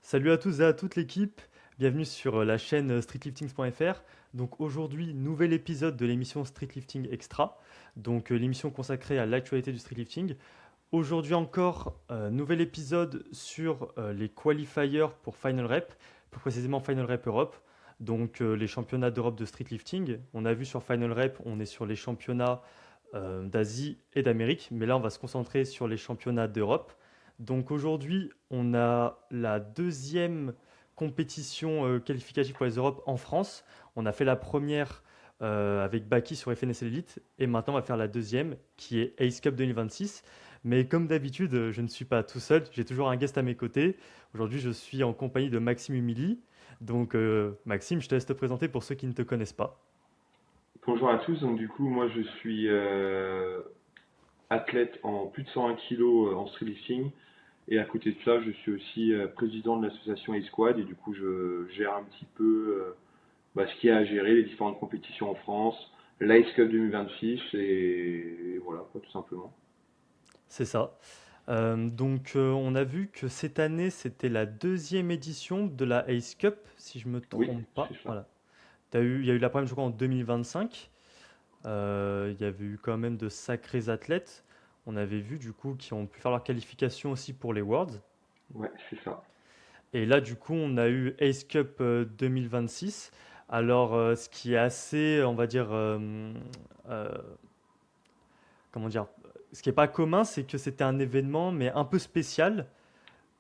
Salut à tous et à toute l'équipe, bienvenue sur la chaîne streetliftings.fr. Donc aujourd'hui, nouvel épisode de l'émission Streetlifting Extra, donc l'émission consacrée à l'actualité du streetlifting. Aujourd'hui encore, nouvel épisode sur les qualifiers pour Final Rep, plus précisément Final Rep Europe, donc les championnats d'Europe de streetlifting. On a vu sur Final Rep, on est sur les championnats d'Asie et d'Amérique, mais là on va se concentrer sur les championnats d'Europe. Donc aujourd'hui, on a la deuxième compétition qualificative pour les Europes en France. On a fait la première avec Baki sur FNSL Elite et maintenant on va faire la deuxième qui est Ace Cup 2026. Mais comme d'habitude, je ne suis pas tout seul, j'ai toujours un guest à mes côtés. Aujourd'hui, je suis en compagnie de Maxime Humili. Donc Maxime, je te laisse te présenter pour ceux qui ne te connaissent pas. Bonjour à tous, donc du coup moi je suis athlète en plus de 101 kilos en streetlifting et à côté de ça je suis aussi président de l'association A-Squad et du coup je gère un petit peu ce qu'il y a à gérer, les différentes compétitions en France, l'Ice Cup 2026 et voilà quoi tout simplement. C'est ça. On a vu que cette année, c'était la deuxième édition de la Ace Cup, si je me Oui, trompe c'est pas. ça. Voilà. Il y a eu la première, je crois, en 2025. Il y avait eu quand même de sacrés athlètes. On avait vu, du coup, qui ont pu faire leur qualification aussi pour les Worlds. Ouais, c'est ça. Et là, du coup, on a eu Ace Cup 2026. Alors, ce qui est assez, on va dire, euh, comment dire, ce qui n'est pas commun, c'est que c'était un événement, mais un peu spécial.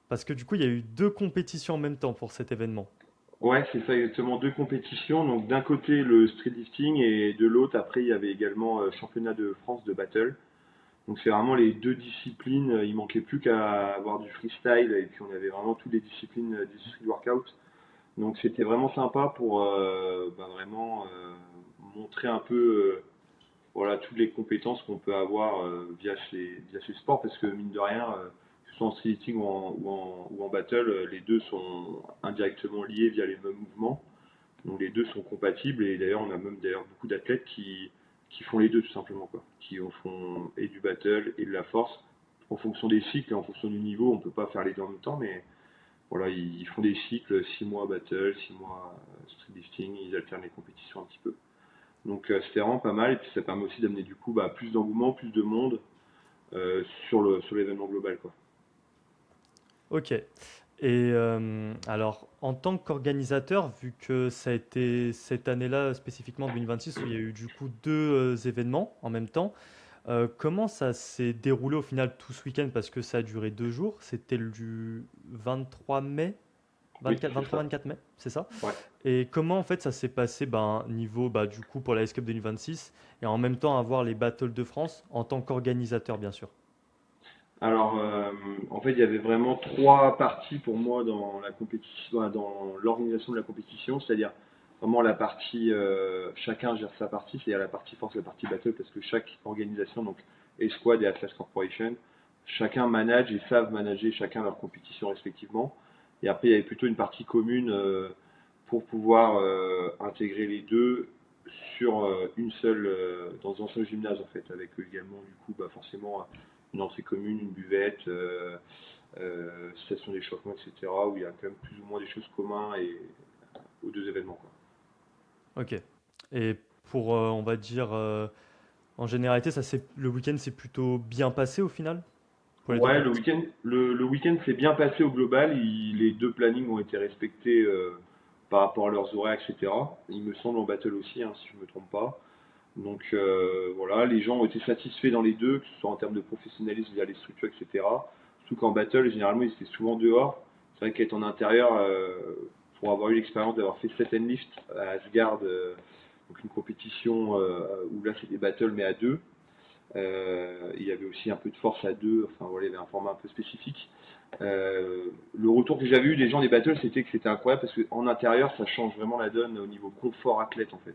Parce que du coup, il y a eu deux compétitions en même temps pour cet événement. Ouais, c'est ça exactement, deux compétitions, donc d'un côté le streetlifting et de l'autre après il y avait également championnat de France de battle. Donc c'est vraiment les deux disciplines. Il manquait plus qu'à avoir du freestyle et puis on avait vraiment toutes les disciplines du street workout. Donc c'était vraiment sympa pour vraiment montrer un peu voilà toutes les compétences qu'on peut avoir via ces sports parce que mine de rien, que ce soit en streetlifting ou en battle, les deux sont indirectement liés via les mêmes mouvements. Donc les deux sont compatibles et d'ailleurs on a même d'ailleurs beaucoup d'athlètes qui font les deux tout simplement quoi, qui en font et du battle et de la force. En fonction des cycles et en fonction du niveau, on peut pas faire les deux en même temps, mais voilà, ils font des cycles, 6 mois battle, 6 mois street lifting, ils alternent les compétitions un petit peu. Donc c'était vraiment pas mal et puis ça permet aussi d'amener du coup plus d'engouement, plus de monde sur l'événement global quoi. Ok. Et alors, en tant qu'organisateur, vu que ça a été cette année-là, spécifiquement 2026, où il y a eu du coup deux événements en même temps, comment ça s'est déroulé au final tout ce week-end? Parce que ça a duré 2 jours. C'était du 23 mai, Oui, 24, c'est ça. 23-24 mai, c'est ça? Ouais. Et comment en fait ça s'est passé ben, niveau du coup pour la S Cup 2026 et en même temps avoir les Battles de France en tant qu'organisateur, bien sûr. Alors, en fait, il y avait vraiment trois parties pour moi dans la compétition, dans l'organisation de la compétition, c'est-à-dire vraiment la partie, chacun gère sa partie, c'est-à-dire la partie force, la partie battle, parce que chaque organisation, donc A-Squad et Atlas Corporation, chacun manage et savent manager chacun leur compétition respectivement. Et après, il y avait plutôt une partie commune pour pouvoir intégrer les deux sur une seule, dans un seul gymnase en fait, avec également du coup forcément une entrée commune, une buvette, station d'échauffement, etc. où il y a quand même plus ou moins des choses communes et aux deux événements. Quoi. Ok. Et pour, on va dire, en généralité, le week-end s'est plutôt bien passé au final pour les deux Ouais, compétitions. le week-end s'est bien passé au global. Les deux plannings ont été respectés par rapport à leurs horaires, etc. Il me semble en battle aussi, hein, si je ne me trompe pas. Donc voilà, les gens ont été satisfaits dans les deux, que ce soit en termes de professionnalisme via les structures, etc. Surtout qu'en battle, généralement, ils étaient souvent dehors. C'est vrai qu'être en intérieur, pour avoir eu l'expérience d'avoir fait set and lift à Asgard, donc une compétition où là c'est des battles mais à deux. Il y avait aussi un peu de force à deux, enfin voilà, il y avait un format un peu spécifique. Le retour que j'avais eu des gens des battles, c'était que c'était incroyable parce qu'en intérieur, ça change vraiment la donne au niveau confort athlète en fait.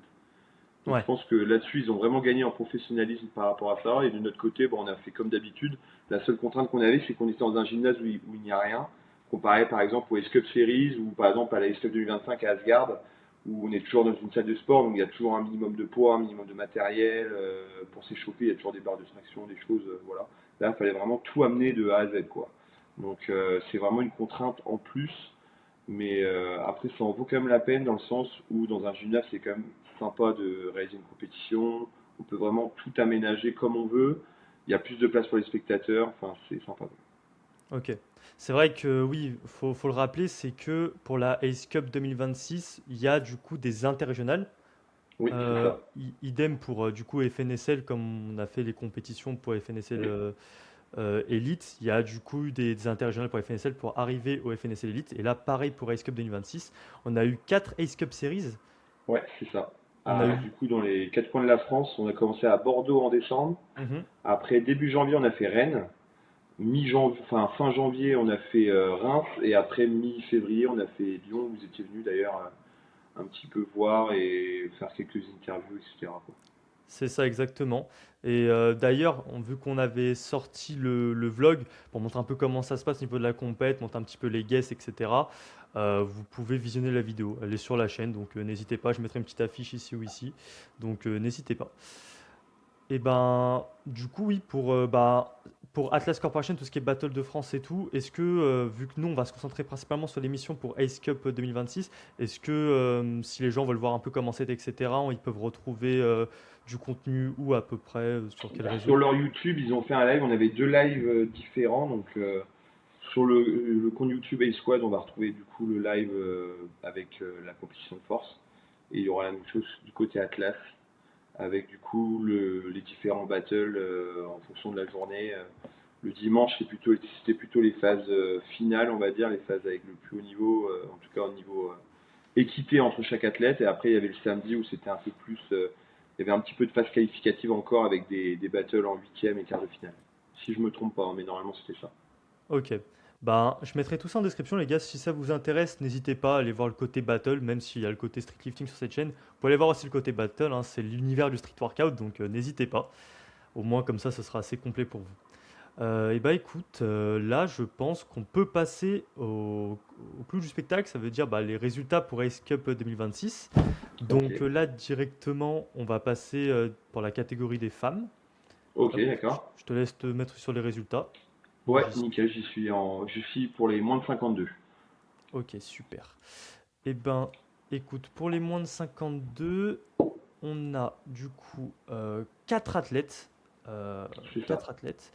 Donc je Ouais. pense que là-dessus, ils ont vraiment gagné en professionnalisme par rapport à ça. Et de notre côté, bon, on a fait comme d'habitude. La seule contrainte qu'on avait, c'est qu'on était dans un gymnase où il n'y a rien. Comparé par exemple au S-Cup Series ou par exemple à la S-Cup 2025 à Asgard, où on est toujours dans une salle de sport, donc il y a toujours un minimum de poids, un minimum de matériel. Pour s'échauffer, il y a toujours des barres de traction, des choses. Voilà. Là, il fallait vraiment tout amener de A à Z. Quoi. Donc c'est vraiment une contrainte en plus. Mais après, ça en vaut quand même la peine dans le sens où dans un gymnase, c'est quand même sympa de réaliser une compétition. On peut vraiment tout aménager comme on veut. Il y a plus de place pour les spectateurs. Enfin, c'est sympa. Ok. C'est vrai que oui, faut le rappeler, c'est que pour la Ace Cup 2026, il y a du coup des interrégionales. Oui, c'est ça. Idem pour du coup FNSL, comme on a fait les compétitions pour FNSL Oui, Elite, il y a du coup eu des interrégionales pour FNSL pour arriver au FNSL Elite. Et là, pareil pour Ace Cup 2026, on a eu 4 Ace Cup Series. ouais, c'est ça. On a Ah, eu. du coup, dans les quatre coins de la France, on a commencé à Bordeaux en décembre. Mhm. Après, début janvier, on a fait Rennes. Mi-janvier, enfin fin janvier, on a fait Reims. Et après, mi-février, on a fait Lyon. Vous étiez venu d'ailleurs un petit peu voir et faire quelques interviews, etc. quoi. C'est ça exactement. Et d'ailleurs, vu qu'on avait sorti le vlog pour montrer un peu comment ça se passe au niveau de la compète, montrer un petit peu les guests, etc., vous pouvez visionner la vidéo. Elle est sur la chaîne, donc n'hésitez pas. Je mettrai une petite affiche ici ou ici. Donc n'hésitez pas. Et ben, du coup, oui, pour Atlas Corporation, tout ce qui est Battle de France et tout, est-ce que, vu que nous, on va se concentrer principalement sur l'émission pour Ace Cup 2026, est-ce que si les gens veulent voir un peu comment c'est, etc., ils peuvent retrouver du contenu où à peu près, sur quel Bah, sur réseau? leur YouTube, ils ont fait un live. On avait deux lives différents. Donc, sur le compte YouTube A-Squad, on va retrouver du coup le live avec la compétition de force. Et il y aura la même chose du côté Atlas, avec du coup les différents battles en fonction de la journée. Le dimanche, c'était plutôt les phases finales, on va dire, les phases avec le plus haut niveau, en tout cas au niveau équité entre chaque athlète. Et après, il y avait le samedi où c'était un peu plus. Il y avait un petit peu de phase qualificative encore avec des battles en huitième et quart de finale. Si je me trompe pas, hein, mais normalement c'était ça. Ok. Ben, je mettrai tout ça en description, les gars. Si ça vous intéresse, n'hésitez pas à aller voir le côté battle, même s'il y a le côté street lifting sur cette chaîne. Vous pouvez aller voir aussi le côté battle, hein, c'est l'univers du street workout, donc n'hésitez pas. Au moins, comme ça, ce sera assez complet pour vous. Et bah écoute, là je pense qu'on peut passer au clou du spectacle, ça veut dire bah, les résultats pour Ace Cup 2026. Ok, Donc là directement on va passer pour la catégorie des femmes. ok, Hop, d'accord. je te laisse te mettre sur les résultats. Ouais, J'y- nickel, je suis pour les moins de 52. Ok, super. Et ben écoute, pour les moins de 52, on a du coup 4 athlètes. euh, C'est 4 ça. athlètes.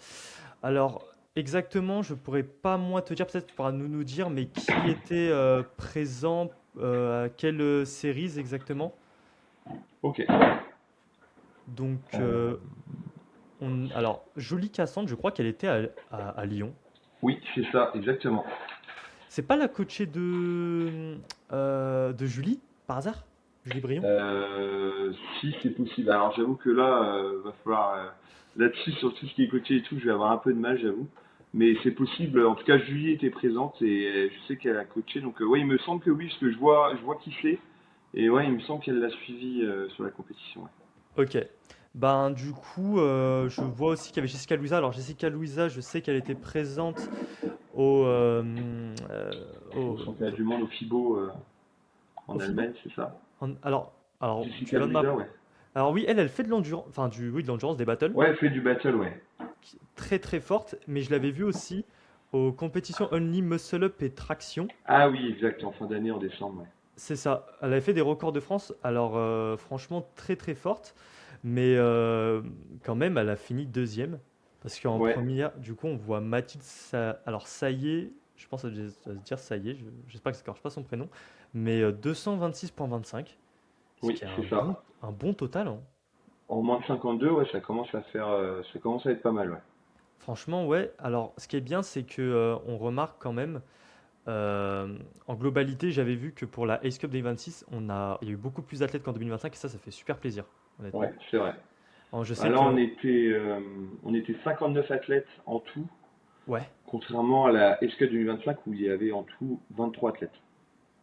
Alors, exactement, je pourrais pas moi te dire, peut-être tu pourras nous dire, mais qui était présent à quelle séries exactement? Ok. Donc, Euh, alors, Jolie Cassandre, je crois qu'elle était à Lyon. oui, c'est ça, exactement. C'est pas la coachée de Julie, par hasard? Julie Brion? Si c'est possible. Alors j'avoue que là, va falloir là-dessus sur tout ce qui est côté et tout, je vais avoir un peu de mal, j'avoue. Mais c'est possible. En tout cas, Julie était présente et je sais qu'elle a coaché. Donc ouais, il me semble que oui, parce que je vois qui c'est. Et ouais, il me semble qu'elle l'a suivi sur la compétition. Ouais. Ok. Ben, du coup, je vois aussi qu'il y avait Jessica Louisa. Alors, Jessica Louisa, je sais qu'elle était présente au, Au championnat du monde au FIBO au en FIBO? Allemagne, c'est ça. Alors, tu Jessica vas de ma. Louisa, ouais. Alors oui, elle fait de l'endurance, enfin oui, de l'endurance, des battles, Ouais, elle fait du battle, ouais. très très forte, mais je l'avais vue aussi aux compétitions Only Muscle Up et Traction. Ah oui, exact, en fin d'année, en décembre, ouais. C'est ça. Elle avait fait des records de France, alors franchement très très forte, mais quand même, elle a fini deuxième, parce qu'en Ouais, première, du coup, on voit Mathilde, alors ça y est, je pense que ça va se dire ça y est, j'espère que ça ne pas son prénom, mais 226,25, ce oui, qui est c'est ça. un bon total, hein. En moins de 52, ouais, ça commence à faire, ça commence à être pas mal, ouais. Franchement, ouais. Alors, ce qui est bien, c'est que on remarque quand même, en globalité, j'avais vu que pour la Ace Cup 2026, il y a eu beaucoup plus d'athlètes qu'en 2025 et ça fait super plaisir, Ouais, honnêtement. c'est vrai. Alors, je Bah sais là, que, on était 59 athlètes en tout, ouais. contrairement à la SK 2025 où il y avait en tout 23 athlètes.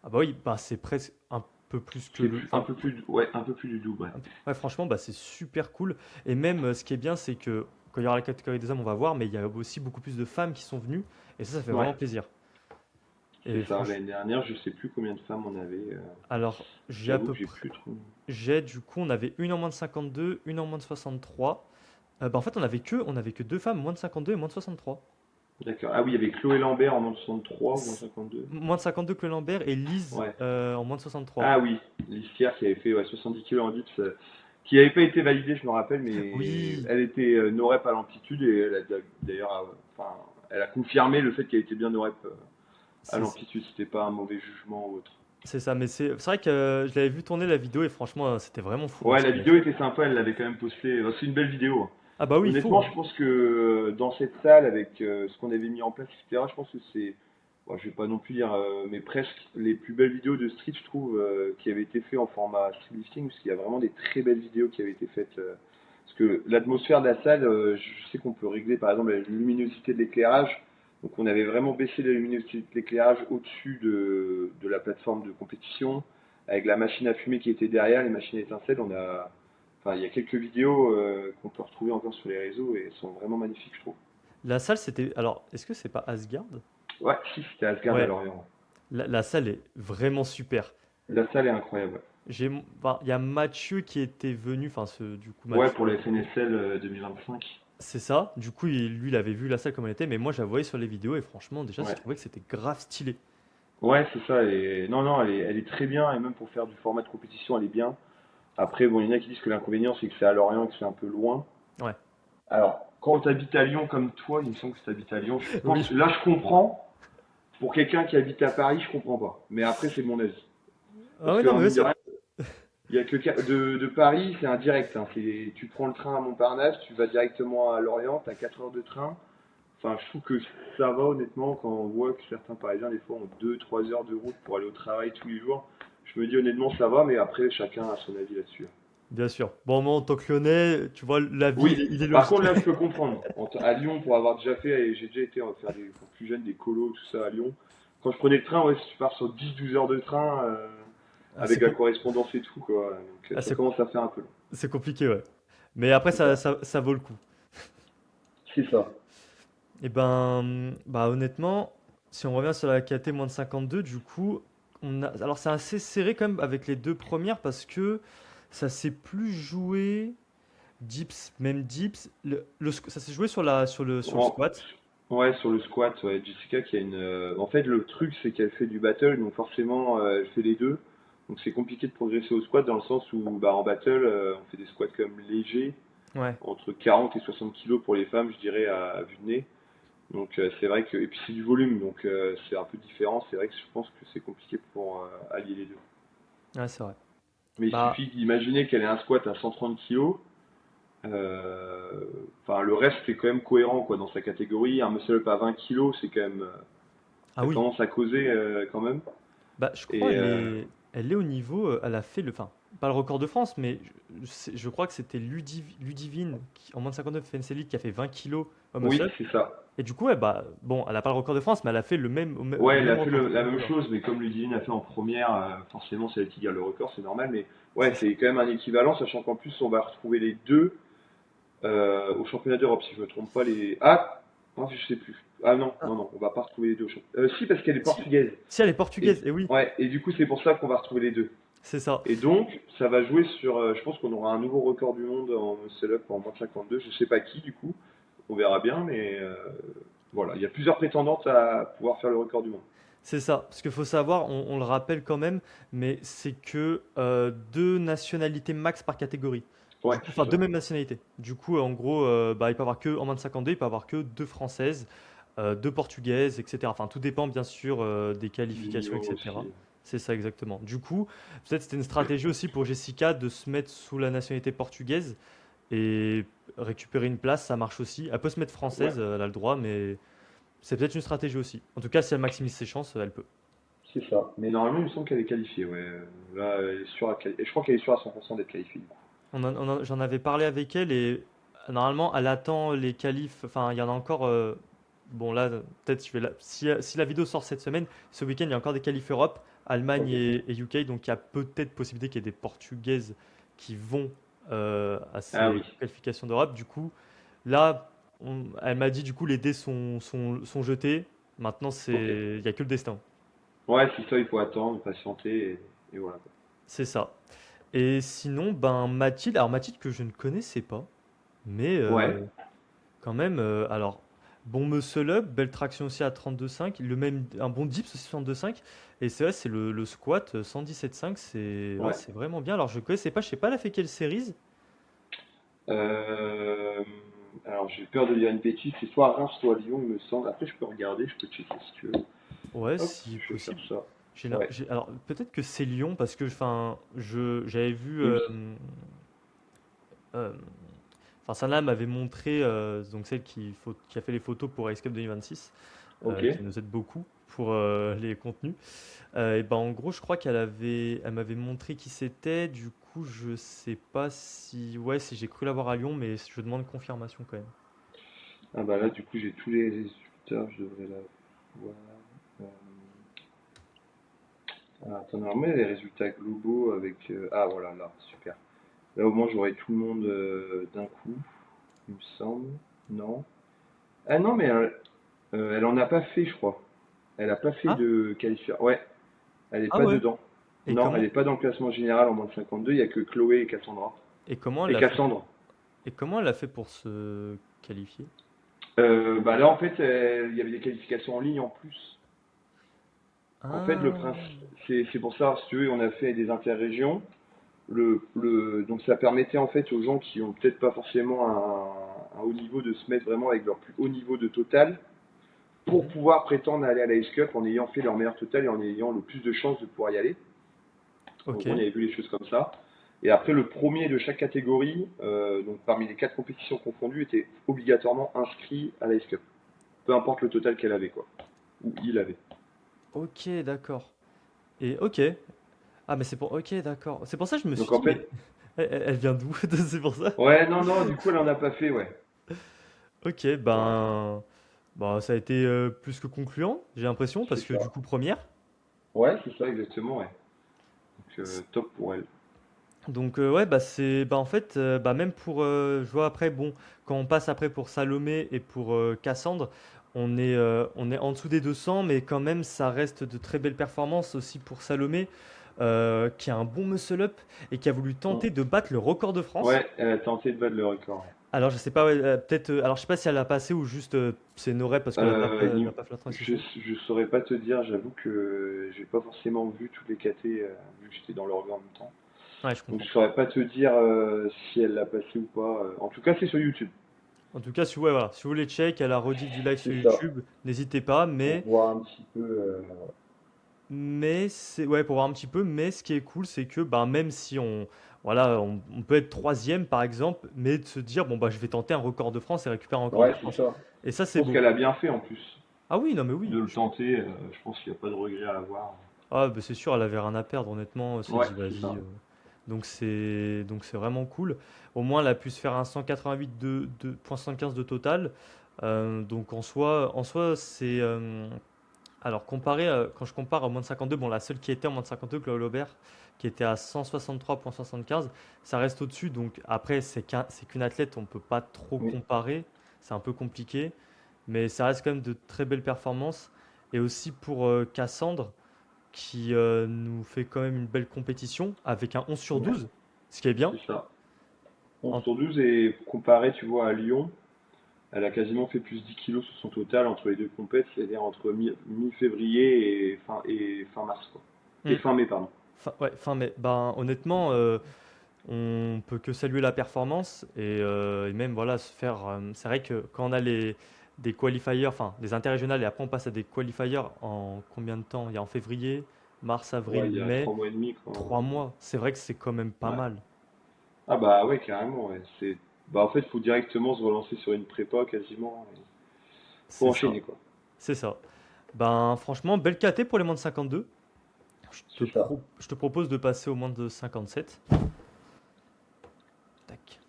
Ah bah oui, bah c'est presque un peu plus que C'est le, un enfin, peu plus, ouais, un peu plus du double. Ouais. ouais, franchement, bah c'est super cool. Et même, ce qui est bien, c'est que quand il y aura la catégorie des hommes, on va voir, mais il y a aussi beaucoup plus de femmes qui sont venues et ça fait Ouais, vraiment plaisir. c'est Et ça. franchement, L'année dernière, je sais plus combien de femmes on avait. alors j'ai à J'avoue peu que j'ai près, plus trop. du coup, on avait une en moins de 52, une en moins de 63. Bah, en fait, on avait que deux femmes, moins de 52 et moins de 63. D'accord. Ah oui, il y avait Chloé Lambert en moins 63 ou moins 52. Moins de 52 que Lambert et Lise Ouais. en moins de 63. Ah oui, l'Istière qui avait fait ouais, 70 kilos en dips, qui n'avait pas été validée, je me rappelle, mais Oui, elle était no rep à l'amplitude et elle a d'ailleurs, enfin, elle a confirmé le fait qu'elle était bien no rep à c'est l'amplitude, c'était pas un mauvais jugement ou autre. c'est ça, mais c'est vrai que je l'avais vu tourner la vidéo et franchement, c'était vraiment fou Ouais, ce la qu'il a vidéo fait. était sympa, elle l'avait quand même postée. C'est une belle vidéo, hein. Ah bah oui, il faut, Honnêtement, hein. je pense que dans cette salle, avec ce qu'on avait mis en place, etc., je pense que c'est, bon, je vais pas non plus dire, mais presque les plus belles vidéos de street, je trouve, qui avaient été faites en format street lifting, parce qu'il y a vraiment des très belles vidéos qui avaient été faites. Parce que l'atmosphère de la salle, je sais qu'on peut régler par exemple la luminosité de l'éclairage. Donc on avait vraiment baissé la luminosité de l'éclairage au-dessus de la plateforme de compétition, avec la machine à fumer qui était derrière, les machines à étincelles. Enfin, il y a quelques vidéos qu'on peut retrouver encore sur les réseaux et elles sont vraiment magnifiques, je trouve. La salle, c'était. Alors, est-ce que c'est pas Asgard? Ouais, si, c'était Asgard à Ouais, Lorient. la salle est vraiment super. La salle est incroyable. Enfin, il y a Mathieu qui était venu, enfin, du coup, Ouais, Mathieu, pour la FNSL 2025. c'est ça. Du coup, lui, il avait vu la salle comme elle était, mais moi, je la voyais sur les vidéos et franchement, déjà, je Ouais. trouvais que c'était grave stylé. Ouais, c'est ça. Et non, non, elle est très bien. Et même pour faire du format de compétition, elle est bien. Après, bon, il y en a qui disent que l'inconvénient, c'est que c'est à Lorient et que c'est un peu loin. Ouais. Alors, quand tu habites à Lyon comme toi, il me semble que tu habites à Lyon, je pense, Oui. là, je comprends. Pour quelqu'un qui habite à Paris, je comprends pas. Mais après, c'est mon avis. Ah Parce ouais, que, non, mais ouais, mine de rien, il y a que de Paris, c'est un direct, hein. Tu prends le train à Montparnasse, tu vas directement à Lorient, tu as 4 heures de train. Enfin, je trouve que ça va honnêtement quand on voit que certains Parisiens, des fois, ont 2 3 heures de route pour aller au travail tous les jours. Je me dis honnêtement, ça va, mais après, chacun a son avis là-dessus. bien sûr. Bon, moi, en tant que Lyonnais, tu vois, l'avis, Oui, il est par logique. contre, là, je peux comprendre. À Lyon, pour avoir déjà fait, et j'ai déjà été faire des, pour plus jeune, des colos, tout ça à Lyon. Quand je prenais le train, ouais, si tu pars sur 10 12 heures de train, Ah, avec la correspondance et tout, quoi. Donc, ah, ça commence à faire un peu long. c'est compliqué, ouais. Mais après, C'est ça. ça vaut le coup. C'est ça. Et ben, bah honnêtement, si on revient sur la KT moins de 52, du coup, alors c'est assez serré quand même avec les deux premières parce que ça s'est plus joué dips, même dips. Ça s'est joué sur le En- squat. Ouais, sur le squat, ouais, Jessica qui a une. En fait, le truc, c'est qu'elle fait du battle, donc forcément, elle fait les deux. Donc c'est compliqué de progresser au squat dans le sens où, bah, en battle, on fait des squats quand même légers, Ouais. entre 40 et 60 kilos pour les femmes, je dirais, à vue de nez. Donc c'est vrai que. Et puis c'est du volume, donc c'est un peu différent. C'est vrai que je pense que c'est compliqué pour allier les deux. Ouais, c'est vrai. Mais il Bah, suffit d'imaginer qu'elle ait un squat à 130 kilos. Enfin, le reste est quand même cohérent quoi, dans sa catégorie. Un muscle-up à 20 kilos, c'est quand même. ah Ça oui. commence à causer quand même. Bah, je crois Et elle est au niveau, elle a fait pas le record de France, mais je crois que c'était Ludivine en moins de 59 FNC Elite qui a fait 20 kilos au oui, muscle. c'est ça. Et du coup, ouais, bah, bon, elle a pas le record de France, mais elle a fait le Ouais, elle même a fait record à ce la même niveau-là. chose, mais comme Ludivine a fait en première, forcément c'est elle qui garde le record, c'est normal. Mais ouais, C'est ça. c'est quand même un équivalent, sachant qu'en plus on va retrouver les deux au championnat d'Europe, si je me trompe pas. Ah, non, je sais plus. Ah non, Ah, non, non, on va pas retrouver les deux au championnat. Si, parce qu'elle est si, portugaise. si elle est Et, portugaise, et oui, ouais, et du coup c'est pour ça qu'on va retrouver les deux. c'est ça. Et donc, ça va jouer sur. Je pense qu'on aura un nouveau record du monde en muscle-up en moins de 52. Je sais pas qui, du coup. On verra bien, mais voilà. Il y a plusieurs prétendantes à pouvoir faire le record du monde. C'est ça. Parce qu'il faut savoir, on le rappelle quand même, mais c'est que deux nationalités max par catégorie. Ouais, Du coup, c'est enfin, deux ça. mêmes nationalités. Du coup, en gros, bah, il peut y avoir que, en moins de 52, il peut y avoir que deux françaises, deux portugaises, etc. Enfin, tout dépend bien sûr des Du qualifications, niveau etc. aussi. C'est ça exactement. Du coup, peut-être c'était une stratégie aussi pour Jessica de se mettre sous la nationalité portugaise et récupérer une place, ça marche aussi. Elle peut se mettre Ouais, française, elle a le droit, mais c'est peut-être une stratégie aussi. En tout cas, si elle maximise ses chances, elle peut. c'est ça. Mais normalement, il me semble qu'elle est qualifiée, ouais. Là, elle est sûre et je crois qu'elle est sûre à 100% d'être qualifiée, du coup. J'en avais parlé avec elle et normalement, elle attend les qualifs. Enfin, il y en a encore. Bon, là, peut-être si la vidéo sort cette semaine, ce week-end, il y a encore des qualifs Europe, Allemagne Ok. et UK. Donc, il y a peut-être possibilité qu'il y ait des Portugaises qui vont à Ah oui. ces qualifications d'Europe. Du coup, là, elle m'a dit, du coup, les dés sont jetés. Maintenant, Ok. il n'y a que le destin. Ouais, c'est ça, il faut attendre, patienter, et voilà. C'est ça. Et sinon, ben, Mathilde, alors Mathilde que je ne connaissais pas, mais Ouais. quand même, alors. bon muscle up, belle traction aussi à 32,5, un bon dips aussi 62,5. Et c'est vrai, c'est le squat 117,5, Ouais. c'est vraiment bien. Alors je connaissais pas, je sais pas, elle a fait quelle série? Euh, alors j'ai peur de dire une bêtise, c'est soit Reims, soit Lyon, il me semble. Après je peux regarder, je peux checker si tu veux. Ouais, Hop, si je vais faire possible. ça. Ouais. Alors peut-être que c'est Lyon parce que enfin j'avais vu Il me- euh, enfin Sana m'avait montré donc celle qui a fait les photos pour Ice Cup 2026 Ok. qui nous aide beaucoup pour les contenus. Et ben en gros je crois elle m'avait montré qui c'était. Du coup je sais pas si j'ai cru l'avoir à Lyon, mais je demande confirmation quand même. Ah bah là du coup j'ai tous les résultats, je devrais la voir. Euh, attends, normalement les résultats globaux avec... Ah voilà, là, super. Là au moins j'aurai tout le monde d'un coup, il me semble. Non. Ah non mais elle en a pas fait je crois. Elle a pas fait Ah, de qualifier. Ouais, elle est ah pas ouais. dedans. Et Non, elle comment est pas dans le classement général en moins de 52. Il y a que Chloé et Cassandra. et comment elle Et a fait Cassandre. et comment elle a fait pour se qualifier? Bah là en fait, il y avait des qualifications en ligne en plus. En fait, le Ah. principe, c'est pour ça, si tu veux, on a fait des interrégions. Donc ça permettait en fait aux gens qui ont peut-être pas forcément un haut niveau de se mettre vraiment avec leur plus haut niveau de total pour Mhm. pouvoir prétendre aller à la Ice Cup en ayant fait leur meilleur total et en ayant le plus de chances de pouvoir y aller. En Ok. gros, on avait vu les choses comme ça. Et après, le premier de chaque catégorie, donc parmi les 4 compétitions confondues, était obligatoirement inscrit à la Ice Cup. Peu importe le total qu'elle avait, quoi. Ou il avait. Ok, d'accord. Et ok. Ah, mais c'est pour. Ok, d'accord. C'est pour ça que je me Donc suis en dit, mais fait, elle vient d'où? C'est pour ça. ouais, non, non, du coup, elle en a pas fait, ouais. Ok, bah, ça a été plus que concluant, j'ai l'impression, C'est parce que du ça. coup, première. Ouais, c'est ça, exactement, ouais. Donc top pour elle. Donc ouais, bah en fait, bah même pour, je vois après, bon, quand on passe après pour Salomé et pour Cassandre, on est en dessous des 200, mais quand même, ça reste de très belles performances aussi pour Salomé, qui a un bon muscle-up et qui a voulu Mm. tenter de battre le record de France. Ouais, elle a tenté de battre le record. Alors je sais pas, ouais, peut-être, alors je sais pas si elle l'a passé ou juste c'est une oreille parce qu'elle n'a pas fait la Je, transition. je saurais pas te dire, j'avoue que j'ai pas forcément vu tous les KT, vu que j'étais dans le regard en même temps. Ouais, je Donc je comprends. saurais pas te dire si elle l'a passé ou pas. En tout cas, c'est sur YouTube. En tout cas, ouais, voilà, si vous voulez check, à la rediff du live sur C'est ça. YouTube, n'hésitez pas, Pour voir un petit peu. mais c'est ouais pour voir un petit peu. Mais ce qui est cool, c'est que bah même si voilà, on peut être troisième par exemple, mais de se dire bon bah je vais tenter un record de France et récupérer un record de Ouais, c'est France. ça. Et ça Je c'est pense beau. qu'elle a bien fait en plus Ah oui, non mais oui. de le tenter. Je pense qu'il n'y a pas de regret à avoir. Ah bah c'est sûr, elle avait rien à perdre honnêtement. Elle s'est Ouais, dit c'est vas-y. ça. Donc c'est vraiment cool. Au moins elle a pu se faire un 188 de 0,75 de total. Donc en soi c'est alors, quand je compare au moins de 52, bon, la seule qui était en moins de 52, Chloé Laubert, qui était à 163,75, ça reste au-dessus. Donc, après, c'est qu'une athlète, on ne peut pas trop Oui, comparer. C'est un peu compliqué. Mais ça reste quand même de très belles performances. Et aussi pour Cassandre, qui nous fait quand même une belle compétition avec un 11 sur ouais, 12, ce qui est bien. c'est ça. 11 En- sur 12 et comparé, tu vois, à Lyon, elle a quasiment fait plus 10 kilos sur son total entre les deux compètes, c'est-à-dire entre mi-février et fin mars, quoi. Et Hmm. fin mai, pardon. Ouais, fin mai. Ben, honnêtement, on peut que saluer la performance et même voilà se faire. C'est vrai que quand on a des qualifiers, enfin des interrégionales et après on passe à des qualifiers en combien de temps? Il y a en février, mars, Ouais, avril, il y a mai, 3 mois et demi, quoi. 3 mois. C'est vrai que c'est quand même pas Ouais. mal. Ah bah ouais, carrément, ouais. Bah en fait, faut directement se relancer sur une prépa quasiment. Faut C'est ça, enchaîner, quoi. c'est ça. Ben franchement, belle KT pour les moins de 52. C'est ça. Je te propose de passer au moins de 57. Tac.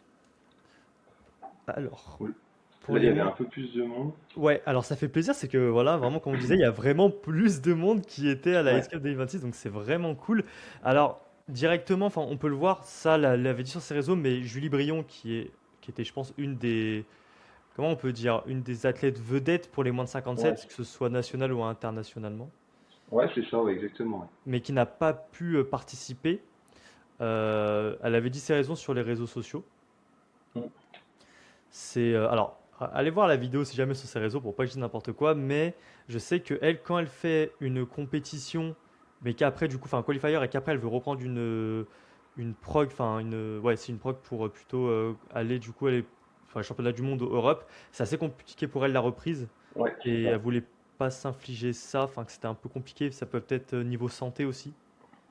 Alors, Cool. pour Là, il y les avait un moins. peu plus de monde. Ouais, alors ça fait plaisir, c'est que voilà, vraiment, comme on disait, il y a vraiment plus de monde qui était à la Ouais, SCAP 2026, donc c'est vraiment cool. Alors, directement, enfin, on peut le voir, ça, l'avait dit sur ses réseaux, mais Julie Brion, qui était, je pense, une des, comment on peut dire, une des athlètes vedettes pour les moins de ouais, 57, que ce soit national ou internationalement, ouais, c'est ça, ouais, exactement. mais qui n'a pas pu participer. Elle avait dit ses raisons sur les réseaux sociaux. Ouais. Alors, Allez voir la vidéo si jamais sur ses réseaux pour pas que je dise n'importe quoi, mais je sais que elle, quand elle fait une compétition, mais qu'après, du coup, enfin, un qualifier et qu'après elle veut reprendre une prog, enfin, ouais, c'est une prog pour plutôt aller, du coup, aller, enfin, championnat du monde Europe. C'est assez compliqué pour elle la reprise Ouais, c'est et ça. elle voulait pas s'infliger ça, enfin, que c'était un peu compliqué. Ça peut peut-être niveau santé aussi.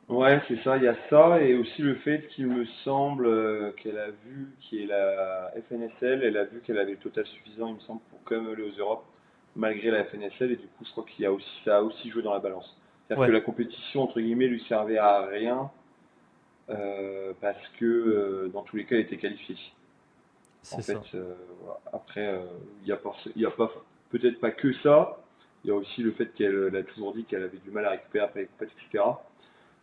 Ouais, c'est ça, il y a ça, et aussi le fait qu'il me semble qu'elle a vu, qui est la FNSL, elle a vu qu'elle avait le total suffisant, il me semble, pour quand même aller aux Europes, malgré la FNSL, et du coup, je crois qu'il y a aussi, ça a aussi joué dans la balance. C'est-à-dire que Ouais, la compétition, entre guillemets, lui servait à rien, parce que dans tous les cas, elle était qualifiée. En c'est fait, ça. voilà. Après, il y a pas, peut-être pas que ça, il y a aussi le fait qu'elle a toujours dit qu'elle avait du mal à récupérer après les compètes, etc.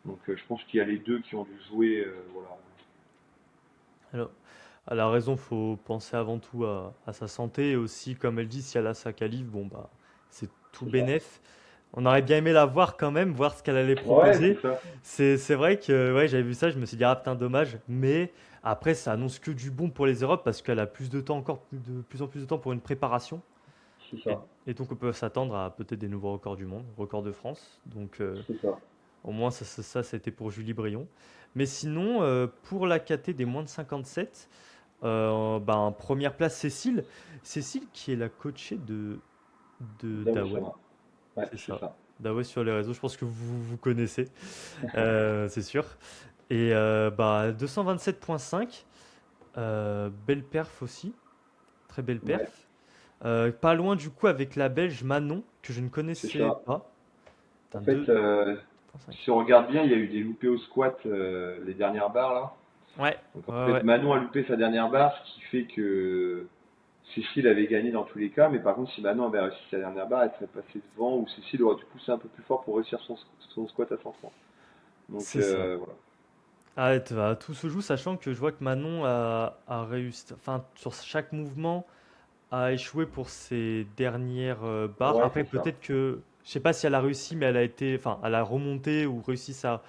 Donc je pense qu'il y a les deux qui ont dû jouer. Voilà. Alors, elle a raison, faut penser avant tout à sa santé et aussi, comme elle dit, si elle a sa qualif, bon bah c'est tout C'est ça. bénef. On aurait bien aimé la voir quand même, voir ce qu'elle allait Ouais, proposer. c'est ça. C'est vrai que ouais, j'avais vu ça, je me suis dit ah putain dommage, mais après ça annonce que du bon pour les Europes parce qu'elle a plus de temps encore, de plus en plus de temps pour une préparation C'est et, ça. et donc on peut s'attendre à peut-être des nouveaux records du monde, records de France. Donc C'est ça. au moins ça c'était pour Julie Brion. Mais sinon pour la KT des moins de 57. Ben, première place, Cécile. Cécile qui est la coachée de Daoud Daway, Sama. Ouais, c'est c'est ça. ça. Daway sur les réseaux, je pense que vous connaissez, c'est sûr. Et bah, 227,5, belle perf aussi, très belle Ouais, perf. Pas loin du coup avec la Belge Manon, que je ne c'est connaissais ça. pas. En Putain, fait, 2,5. si on regarde bien, il y a eu des loupés au squat les dernières barres là. Ouais, Donc en ouais, fait, ouais. Manon a loupé sa dernière barre, ce qui fait que Cécile avait gagné dans tous les cas. Mais par contre, si Manon avait réussi sa dernière barre, elle serait passée devant ou Cécile aurait dû pousser un peu plus fort pour réussir son squat à 130. Donc C'est ça. voilà. Ah, tout se joue, sachant que je vois que Manon a réussi, enfin, sur chaque mouvement, a échoué pour ses dernières barres. Ouais, Après, c'est ça. peut-être que, je sais pas si elle a réussi, mais elle a été, enfin, elle a remonté ou réussi sa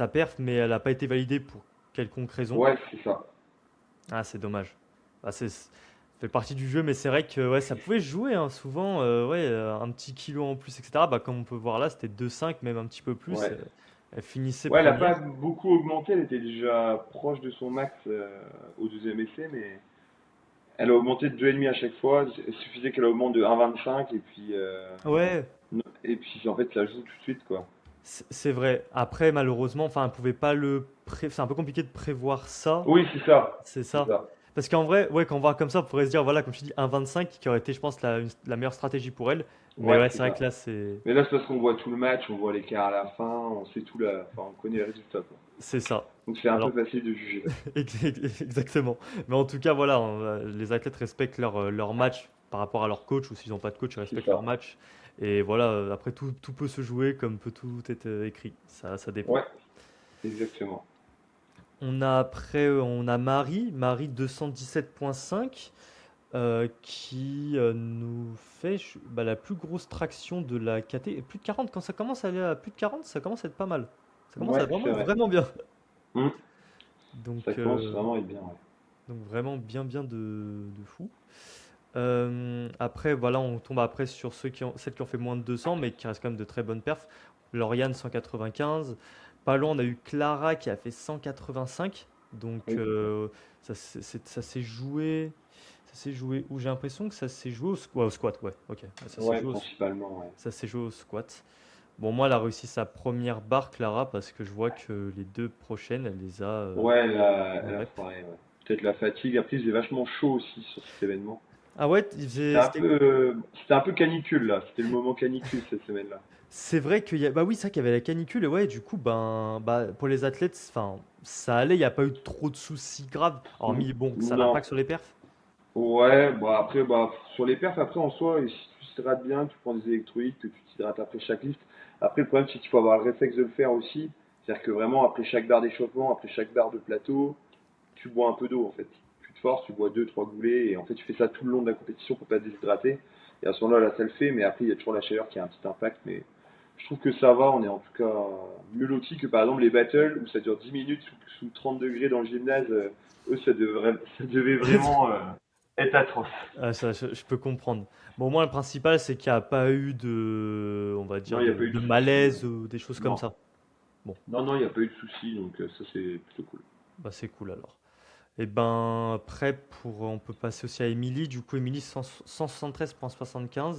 perf, mais elle n'a pas été validée pour quelconque raison. Ouais, c'est ça. Ah, c'est dommage. Bah, ça fait partie du jeu, mais c'est vrai que ouais, ça pouvait se jouer hein, souvent, ouais, un petit kilo en plus, etc. Bah, comme on peut voir là, c'était 2,5, même un petit peu plus. Ouais. Elle finissait Ouais, elle a première. pas beaucoup augmenté, elle était déjà proche de son max au deuxième essai, mais elle a augmenté de 2,5 à chaque fois. Il suffisait qu'elle augmente de 1,25 Ouais, et puis en fait ça joue tout de suite quoi. c'est vrai. Après, malheureusement, enfin, on pouvait pas c'est un peu compliqué de prévoir ça. Oui, c'est ça. C'est C'est ça. ça. Parce qu'en vrai, ouais, quand on voit comme ça, on pourrait se dire, voilà, comme tu dis, un 25 qui aurait été, je pense, la meilleure stratégie pour elle. Mais Ouais, ouais, c'est c'est vrai que ça. là, c'est, Mais là c'est parce qu'on voit tout le match, on voit l'écart à la fin, on sait tout enfin on connaît les résultats quoi. c'est ça. Donc c'est un peu Alors, facile de juger. exactement. Mais en tout cas, voilà, les athlètes respectent leur match par rapport à leur coach, ou s'ils n'ont pas de coach, ils C'est respectent leur ça. match. Et voilà, après, tout peut se jouer comme peut tout être écrit. Ça dépend. Ouais, exactement. On a Marie 217,5. Qui nous fait bah, la plus grosse traction de la KT. Et plus de 40, quand ça commence à aller à plus de 40, ça commence à être pas mal. Ça commence à Ouais, vraiment c'est être vrai. vraiment bien. Hmm. Ça Donc, commence vraiment à être bien, ouais. donc vraiment bien de fou. Après, voilà, on tombe après sur celles qui ont fait moins de 200, mais qui restent quand même de très bonnes perfs. Lauriane 195. Pas loin, on a eu Clara qui a fait 185. Donc, Oui. ça s'est joué. Ça s'est joué où j'ai l'impression que ça s'est joué ouais, au squat, ouais, ok. Ça s'est Ouais, joué principalement, ouais. ça s'est joué au squat. Bon, moi, elle a réussi sa première barre, Clara, parce que je vois que les deux prochaines, elle les a Ouais, en elle a rep. foiré, ouais. Peut-être la fatigue. Après, il faisait vachement chaud aussi sur cet événement. Ah ouais, C'était un peu canicule là. C'était le moment canicule cette semaine-là. c'est vrai bah oui, c'est vrai qu'il y avait la canicule, et ouais, du coup, ben, bah, pour les athlètes, enfin, ça allait, il n'y a pas eu trop de soucis graves, hormis, bon, que ça a Non. l'impact sur les perfs. Ouais, bah après, bah, sur les perfs, après en soi, si tu t'hydrates bien, tu prends des électrolytes, que tu t'hydrates après chaque lift. Après, le problème, c'est qu'il faut avoir le réflexe de le faire aussi. C'est-à-dire que vraiment, après chaque barre d'échauffement, après chaque barre de plateau, tu bois un peu d'eau en fait. Tu te forces, tu bois deux, trois goulées, et en fait, tu fais ça tout le long de la compétition pour pas te déshydrater. Et à ce moment-là, là, ça le fait, mais après, il y a toujours la chaleur qui a un petit impact. Mais je trouve que ça va, on est en tout cas mieux lotis que par exemple les battles où ça dure 10 minutes sous 30 degrés dans le gymnase. Eux, ça devait vraiment. est atroce. Ah, ça, je peux comprendre. Bon, au moins, le principal, c'est qu'il n'y a pas eu de, on va Non, dire, il n'y a pas eu de de soucis. malaise ou des choses comme Non, ça. Bon, non, non, il n'y a pas eu de soucis, donc ça c'est plutôt cool. bah c'est cool alors. Et ben après, on peut passer aussi à Émilie. Du coup, Émilie 173,75,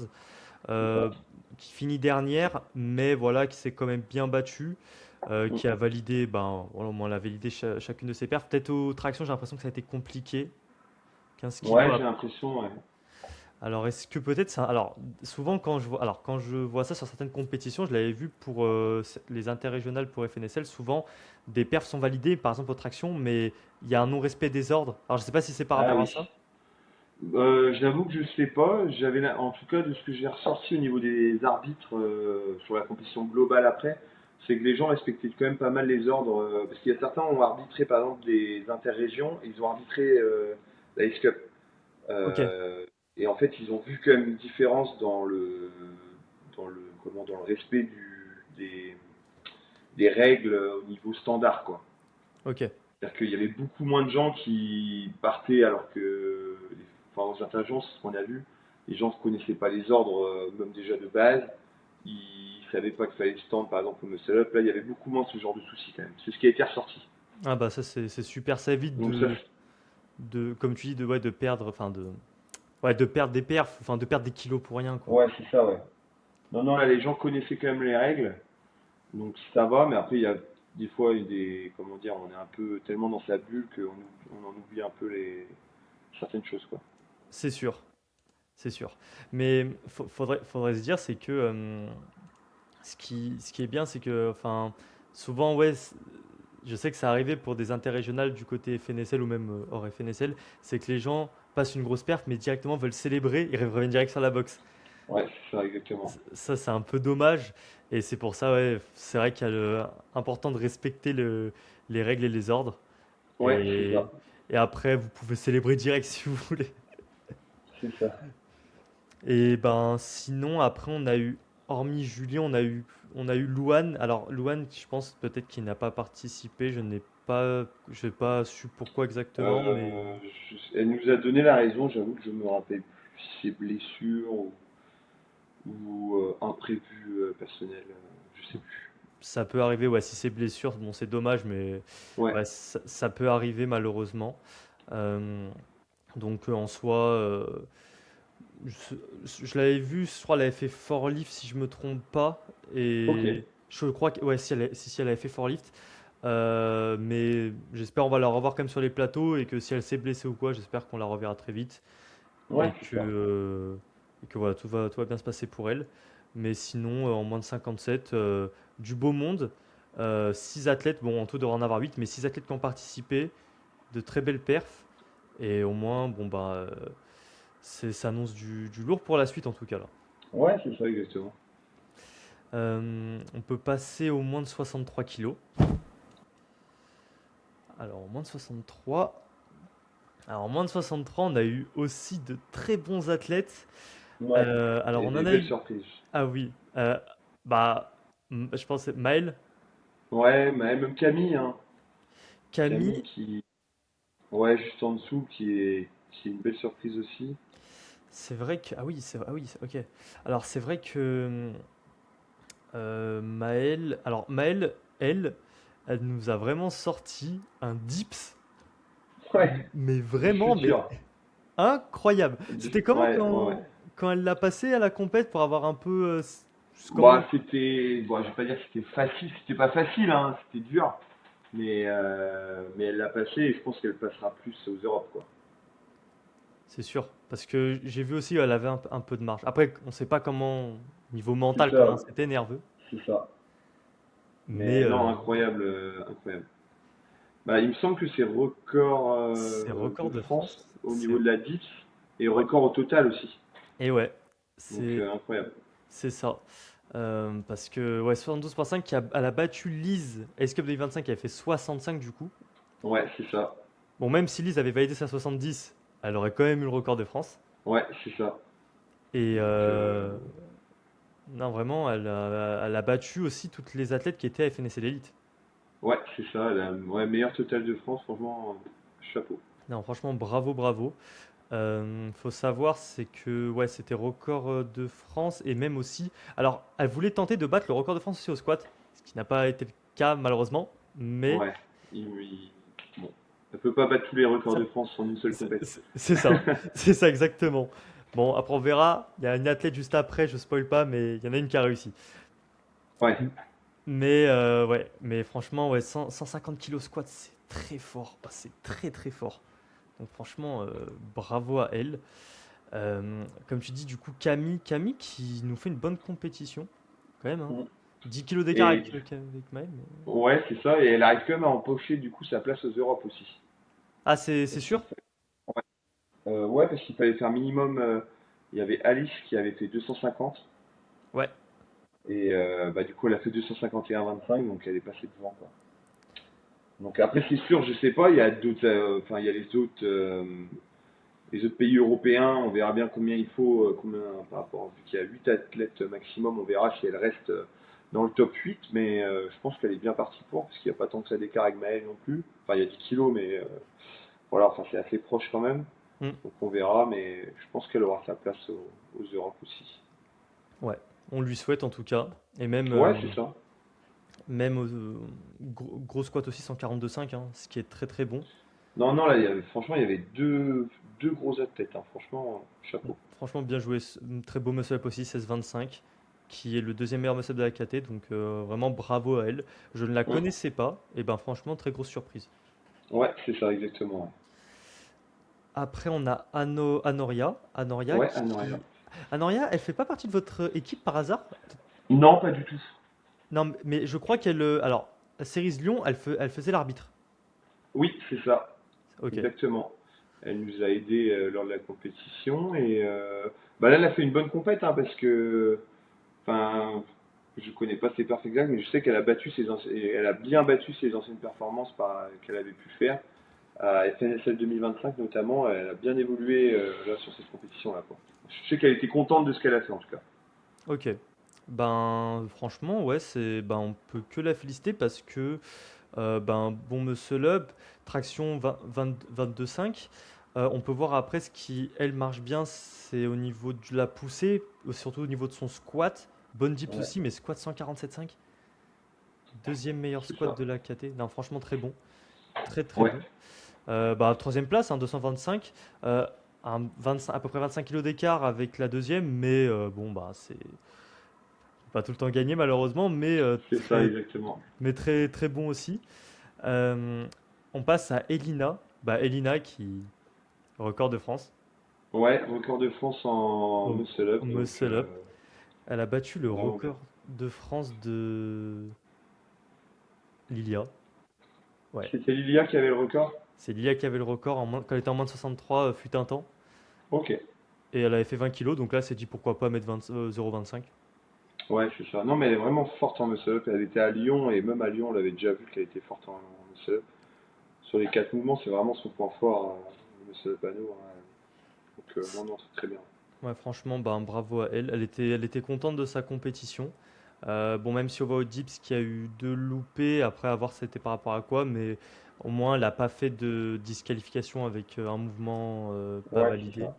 C'est ça. euh, qui finit dernière, mais voilà, qui s'est quand même bien battue, Mm. qui a validé, ben voilà, au moins elle a validé chacune de ses perfs. Peut-être aux tractions, j'ai l'impression que ça a été compliqué. 15 Ouais, kilos. j'ai l'impression, ouais. Alors, est-ce que peut-être ça. Alors, souvent, quand je vois ça sur certaines compétitions, je l'avais vu pour les interrégionales pour FNSL, souvent des perfs sont validés, par exemple aux tractions, mais il y a un non-respect des ordres. Alors, je sais pas si c'est par Ah rapport à oui. ça. J'avoue que je sais pas. En tout cas, de ce que j'ai ressorti au niveau des arbitres sur la compétition globale après, c'est que les gens respectaient quand même pas mal les ordres. Parce qu'il y a certains ont arbitré par exemple des interrégions, ils ont arbitré la Ace Cup. Ok, Euh, et en fait, ils ont vu quand même une différence dans le respect des règles au niveau standard, quoi. ok. C'est-à-dire qu'il y avait beaucoup moins de gens qui partaient alors que, enfin, dans certaines agences, c'est ce qu'on a vu, les gens ne connaissaient pas les ordres, même déjà de base. Ils savaient pas qu'il fallait stand, par exemple, au muscle up. Là, il y avait beaucoup moins ce genre de soucis quand même. C'est ce qui a été ressorti. Ah bah ça c'est super, ça évite Donc ça, comme tu dis, ouais, de perdre, ouais, de perdre des perfs, enfin de perdre des kilos pour rien, quoi. ouais, c'est ça, ouais. Non, non, là, les gens connaissaient quand même les règles, donc ça va. Mais après, il y a des fois, comment dire, on est un peu tellement dans sa bulle qu'on en oublie un peu certaines choses, quoi. C'est sûr, c'est sûr. Mais faudrait se dire, c'est que ce qui est bien, c'est que, enfin, souvent, ouais, je sais que ça arrivait pour des interrégionales du côté FNSL ou même hors FNSL, c'est que les gens passent une grosse perf, mais directement veulent célébrer, ils reviennent direct sur la boxe. Ouais, c'est ça, exactement. Ça, c'est un peu dommage, et c'est pour ça, ouais, c'est vrai qu'il y a important de respecter les règles et les ordres, Ouais, c'est et, ça. et après, vous pouvez célébrer direct si vous voulez. C'est ça. Et ben sinon après hormis Julien on a eu Louane. Alors Louane je pense peut-être qu'il n'a pas participé. Je n'ai pas su pourquoi exactement mais Elle nous a donné la raison, j'avoue que je me rappelle plus si c'est blessure ou imprévu personnel, je sais plus. ça peut arriver. Ouais, si c'est blessure bon c'est dommage mais Ouais, ouais, ça peut arriver malheureusement. Euh, donc en soi je, je l'avais vu, je crois elle avait fait Forlift si je me trompe pas ok. et je crois que ouais si elle avait fait Forlift. Mais j'espère on va la revoir quand même sur les plateaux et que si elle s'est blessée ou quoi, j'espère qu'on la reverra très vite Ouais, c'est ça. et que voilà, tout va bien se passer pour elle. Mais sinon, en moins de 57, du beau monde. 6 athlètes, bon en tout devrait en avoir 8 mais 6 athlètes qui ont participé, de très belles perfs. Et au moins, bon bah, ça annonce du lourd pour la suite en tout cas là. Ouais, c'est ça, exactement. On peut passer au moins de 63 kilos. Alors, au moins de 63. Alors, en moins de 63, on a eu aussi de très bons athlètes. Ouais. Alors, Et on en des a belles eu. surprises. Ah oui. Bah, je pense que c'est Maël, Ouais, mais même Camille, hein. Camille Camille. qui, ouais, juste en dessous, qui est une belle surprise aussi. C'est vrai que. Ah oui, ok. Alors, c'est vrai que Maël. Alors, Maël, elle nous a vraiment sorti un dips. Ouais, Mais du vraiment, mais futur. incroyable. C'était comment Ouais, ouais, ouais. quand elle l'a passé à la compète pour avoir un peu. Comment. Bah, bon, je vais pas dire que c'était facile, c'était pas facile, hein, c'était dur. Mais elle l'a passé et je pense qu'elle passera plus aux Europes, quoi. C'est sûr, parce que j'ai vu aussi elle avait un peu de marge. Après, on sait pas comment, niveau C'est mental, comment ça, c'était nerveux, c'est ça. mais Mais non, incroyable, incroyable. Bah, il me semble que c'est record c'est de record de France France. au niveau de la dips et record au total aussi. Et ouais, Donc incroyable. c'est ça. Parce que ouais, 72,5 elle a battu Lise, Ace Cup 2025 qui avait fait 65 du coup. Ouais, c'est ça. Bon, même si Lise avait validé sa 70, elle aurait quand même eu le record de France. Ouais, c'est ça. Et Donc non, vraiment, elle a battu aussi toutes les athlètes qui étaient à FNSL Elite. ouais, c'est ça. Ouais, meilleur total de France, franchement, chapeau. Non, franchement, bravo, bravo. Faut savoir, c'est que ouais, c'était record de France et même aussi. Alors, elle voulait tenter de battre le record de France aussi au squat, ce qui n'a pas été le cas malheureusement, mais Ouais. Bon. Elle peut pas battre tous les records ça- de France en une seule compète. c'est ça, c'est ça exactement. Bon, après on verra. Il y a une athlète juste après, je spoil pas, mais il y en a une qui a réussi. Ouais. Mais ouais, mais franchement, ouais, 150 kilos squat, c'est très fort. Ah, c'est très très fort. Donc franchement, bravo à elle. Comme tu dis, du coup, Camille qui nous fait une bonne compétition, quand même, hein. Mm. 10 kilos d'écart Et avec Maël. ouais, c'est ça. Et elle arrive quand même à empocher du coup sa place aux Europes aussi. Ah, c'est sûr? Ouais. Ouais, parce qu'il fallait faire minimum. Il y avait Alice qui avait fait 250. Ouais. Et bah, du coup, elle a fait 251,25, donc elle est passée devant, quoi. Donc après, c'est sûr, je sais pas, il y a d'autres, enfin, il y a les autres pays européens, on verra bien combien il faut, combien, par rapport, vu qu'il y a 8 athlètes maximum, on verra si elle reste dans le top 8, mais je pense qu'elle est bien partie pour, parce qu'il n'y a pas tant que ça d'écart avec Maëlle non plus. Enfin, il y a 10 kilos, mais voilà, enfin, c'est assez proche quand même. Hmm. Donc on verra, mais je pense qu'elle aura sa place aux Europes aussi. Ouais. On lui souhaite en tout cas. Et même, Ouais, c'est ça. même gros squat aussi 142,5, hein, ce qui est très très bon. Non, non, là, franchement, il y avait deux gros athlètes, hein. Franchement, chapeau. Franchement, bien joué. Très beau muscle up aussi, 16,25, qui est le deuxième meilleur muscle up de la KT. Donc vraiment bravo à elle. Je ne la Mm. connaissais pas. Et ben franchement, très grosse surprise. Ouais, c'est ça, exactement. Après, on a Anoria Ouais, Anne Maria. Anoria, elle fait pas partie de votre équipe par hasard? Non, pas du tout. Non, mais je crois qu'elle. Alors, Cerise Lyon, elle faisait l'arbitre. Oui, c'est ça, Ok. exactement. Elle nous a aidés lors de la compétition et bah là, elle a fait une bonne compète hein, parce que, enfin, je connais pas ses perfs exacts, mais je sais qu'elle a battu elle a bien battu ses anciennes performances qu'elle avait pu faire à FNSL 2025 notamment. Elle a bien évolué là sur cette compétition-là, quoi. Je sais qu'elle était contente de ce qu'elle a fait en tout cas. Ok. Ben, franchement, ouais, on peut que la féliciter parce que, ben, bon muscle up, traction 22,5. On peut voir après ce qui, elle, marche bien, c'est au niveau de la poussée, surtout au niveau de son squat. Bonne dips Ouais, aussi, mais squat 147,5. Deuxième meilleur c'est squat ça. de la KT. Non, franchement, très bon. Très, très Ouais, bon. Bah, troisième place, hein, 225. Euh, 25, à peu près 25 kilos d'écart avec la deuxième, mais bon, bah, c'est pas tout le temps gagné malheureusement, c'est ça exactement. mais très, très bon aussi. Euh, on passe à Elina. Bah, Elina qui, record de France Ouais, record de France en au, muscle au up, donc muscle up. Elle a battu le vraiment bien. record de France de Lilia. Ouais, C'était Lilia qui avait le record? c'est Lilia qui avait le record quand elle était en moins de 63, fut un temps. Ok, Et elle avait fait 20 kilos, donc là, c'est dit pourquoi pas mettre 0,25. ouais, c'est ça. Non, mais elle est vraiment forte en muscle up. Elle était à Lyon et même à Lyon, on l'avait déjà vu qu'elle était forte en muscle up. Sur les quatre mouvements, c'est vraiment son point fort, le muscle up à nous, hein. Donc, non, non, c'est très bien. Ouais, franchement, bah, bravo à elle. Elle était contente de sa compétition. Bon, même si on va au dips qui a eu deux loupés, après avoir c'était par rapport à quoi, mais au moins elle n'a pas fait de disqualification avec un mouvement pas Ouais, c'est validé. ça.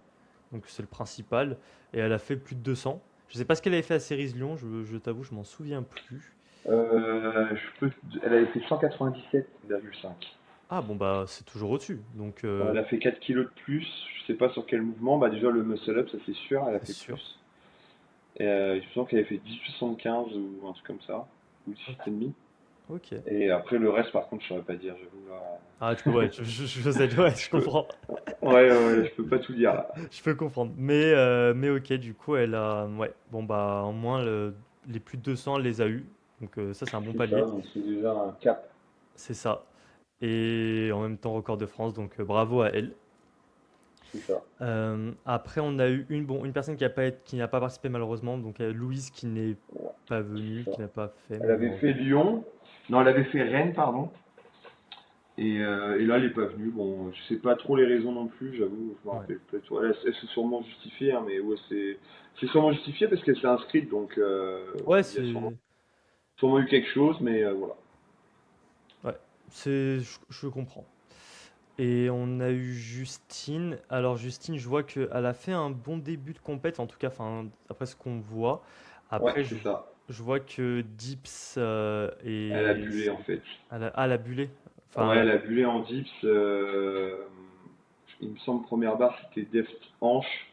Donc c'est le principal. Et elle a fait plus de 200. Je sais pas ce qu'elle avait fait à Cerise Lyon, je t'avoue, je m'en souviens plus. Elle avait fait 197,5. Ah bon, bah c'est toujours au-dessus. Donc Elle a fait 4 kilos de plus. Je sais pas sur quel mouvement. Bah, déjà, le muscle up, ça c'est sûr, elle a c'est fait sûr. plus. Et je me sens qu'elle avait fait 18,75 ou un truc comme ça. Ou Ok. 18,5. Ok. Et après, le reste, par contre, je saurais pas dire, j'avoue, là. Ah, tu peux, ouais, je sais, ouais, je Je peux... comprends. Ouais, ouais, ouais, je peux pas tout dire, là. Je peux comprendre. Mais ok, du coup, elle a. Ouais, bon, bah, au moins, les plus de 200, elle les a eu. Donc, ça, c'est un bon C'est ça, palier. donc c'est déjà un cap. C'est ça. Et en même temps, record de France. Donc, bravo à elle. C'est ça. Après, on a eu une personne qui n'a pas participé malheureusement. Donc, Louise qui n'est Ouais, pas venue, c'est qui ça. n'a pas fait Elle avait fait malheureusement. Lyon. Non, elle avait fait Rennes, pardon. Et là, elle est pas venue. Bon, je sais pas trop les raisons non plus, j'avoue. Je me Ouais. rappelle peut-être. Ouais, elle s'est sûrement justifiée, hein, mais ouais, c'est sûrement justifié parce qu'elle s'est inscrite, donc Ouais, il y a c'est. sûrement eu quelque chose, mais voilà. Ouais, je comprends. Et on a eu Justine. Alors Justine, je vois qu'elle a fait un bon début de compète, en tout cas, enfin, après ce qu'on voit. Ouais, Après, c'est ça. je vois que Dips Elle a bullé en fait. elle a bullé. Ouais, Enfin, elle a bullé en dips. Il me semble première barre c'était deft hanche.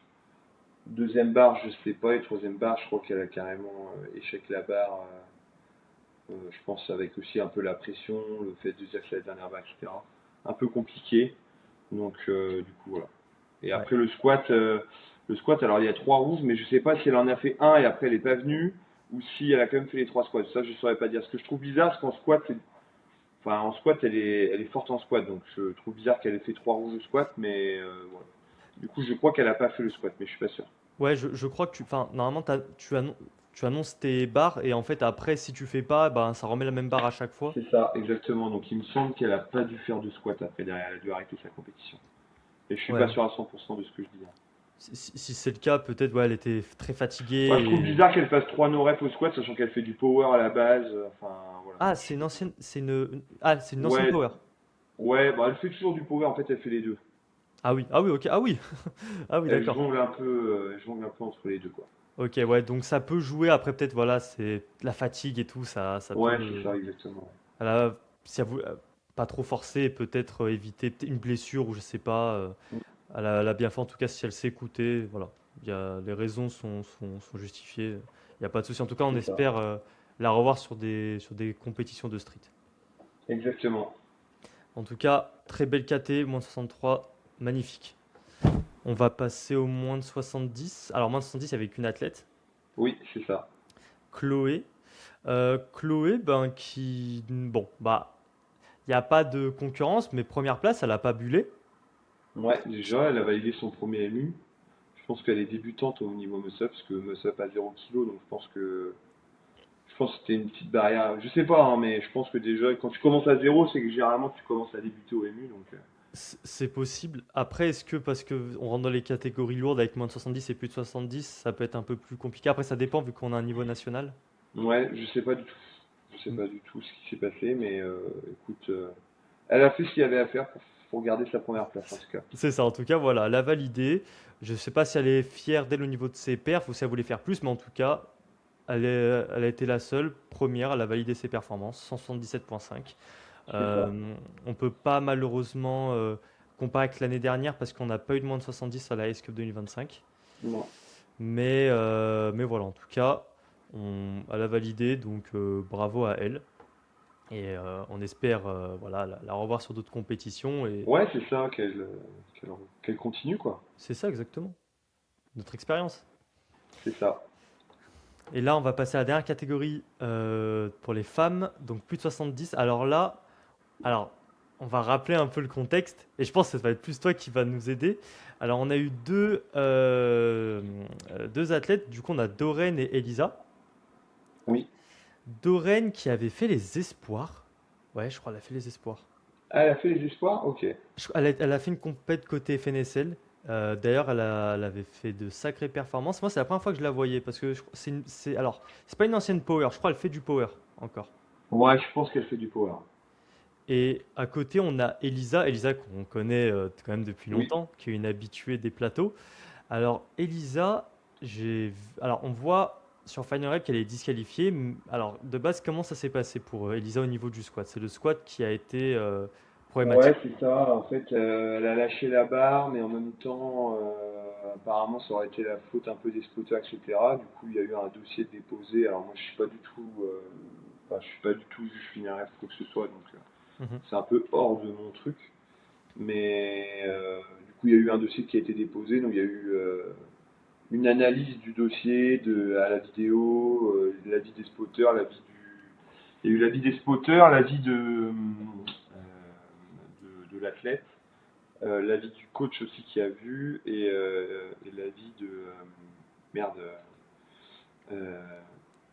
Deuxième barre, je sais pas. Et troisième barre, je crois qu'elle a carrément échec la barre. Je pense avec aussi un peu la pression, le fait de dire que c'est la dernière barre, etc. Un peu compliqué. Donc du coup voilà. Et ouais. après le squat, alors il y a trois roues, mais je sais pas si elle en a fait un et après elle est pas venue, ou si elle a quand même fait les trois squats. Ça je saurais pas dire. Ce que je trouve bizarre, c'est qu'en squat, enfin en squat elle est forte en squat, donc je trouve bizarre qu'elle ait fait trois roues de squat, mais voilà. Du coup je crois qu'elle a pas fait le squat, mais je suis pas sûr. Ouais, je crois que enfin, normalement, tu annonces tes barres et en fait, après, si tu fais pas, ben, ça remet la même barre à chaque fois. C'est ça, exactement. Donc il me semble qu'elle a pas dû faire de squat après derrière, elle a dû arrêter sa compétition. Et je suis pas Ouais. sûr à 100% de ce que je dis, hein. Si c'est le cas, peut-être, ouais, elle était très Ouais, je trouve fatiguée. bizarre qu'elle fasse 3 no reps au squat, sachant qu'elle fait du power à la base. Enfin, voilà. Ah, Je sais pas. c'est une ancienne Ouais, power. ouais, bah elle fait toujours du power, en fait, elle fait les deux. Ah oui, ok, ah oui, ah oui, Elle d'accord. jongle un peu, elle jongle un peu entre les deux, quoi. Ok, ouais, donc ça peut jouer. Après, peut-être, voilà, c'est la fatigue et tout, ça Ouais, c'est peut. ça, exactement. Elle a, si elle pas trop forcer et peut-être éviter une blessure ou je sais pas. Elle a bien fait en tout cas si elle s'est écoutée. Voilà, les raisons sont justifiées. Il n'y a pas de souci. En tout cas, on C'est ça. espère la revoir sur des compétitions de street. Exactement. En tout cas, très belle KT, moins de 63, magnifique. On va passer au moins de 70. Alors, moins de 70 avec une athlète, Oui, c'est ça. Chloé. Chloé, ben, qui. Bon, bah, il n'y a pas de concurrence, mais première place, elle n'a pas bulé. Ouais, déjà, elle a validé son premier MU. Je pense qu'elle est débutante au niveau muscle, parce que muscle a 0 kg, donc je pense que c'était une petite barrière. Je sais pas, hein, mais je pense que déjà, quand tu commences à zéro, c'est que généralement tu commences à débuter au MU, donc. C'est possible. Après, est-ce que parce que on rentre dans les catégories lourdes avec moins de 70 et plus de 70, ça peut être un peu plus compliqué. Après, ça dépend vu qu'on a un niveau national. Ouais, je sais pas du tout. Je sais Mm. pas du tout ce qui s'est passé, mais écoute, elle a fait ce qu'il y avait à faire pour garder sa première place en tout cas. C'est ça, en tout cas, voilà, elle a validé. Je ne sais pas si elle est fière d'elle au niveau de ses perfs ou si elle voulait faire plus, mais en tout cas, elle a été la seule première, elle a validé ses performances, 177,5. C'est ça. On peut pas malheureusement comparer avec l'année dernière parce qu'on n'a pas eu de moins de 70 à la Ice Cup 2025. Non, Mais voilà, en tout cas, elle a validé, donc bravo à elle. Et on espère voilà, la revoir sur d'autres compétitions. Et ouais, c'est ça, qu'elle continue quoi. c'est ça exactement, notre expérience. C'est ça. Et là, on va passer à la dernière catégorie pour les femmes, donc plus de 70. Alors, on va rappeler un peu le contexte, et je pense que ça va être plus toi qui va nous aider. Alors, on a eu deux athlètes, du coup, on a Doreen et Elisa. Oui. Doreen qui avait fait les espoirs. Ouais, je crois qu'elle a fait les espoirs. Ah, elle a fait les espoirs? Ok. Elle a fait une compète côté FNSL. D'ailleurs, elle avait fait de sacrées performances. Moi, c'est la première fois que je la voyais parce que alors, c'est pas une ancienne power. Je crois qu'elle fait du power encore. Ouais, je pense qu'elle fait du power. Et à côté, on a Elisa. Elisa qu'on connaît quand même depuis Oui. longtemps, qui est une habituée des plateaux. Alors, Elisa, alors on voit sur Final Rep qu'elle est disqualifiée. Alors, de base, comment ça s'est passé pour Elisa au niveau du squat? C'est le squat qui a été Ouais, problématique. c'est ça. En fait, elle a lâché la barre, mais en même temps, apparemment, ça aurait été la faute un peu des spotters, etc. Du coup, il y a eu un dossier déposé. Alors moi, je suis pas du tout, enfin, je suis pas du tout juge funéraire ou quoi que ce soit, donc Mhm. c'est un peu hors de mon truc. Mais du coup, il y a eu un dossier qui a été déposé, donc il y a eu une analyse du dossier à la vidéo, l'avis des spotters, il y a eu l'avis des spotters, l'avis de l'athlète, l'avis du coach aussi qui a vu, et l'avis de merde. Euh,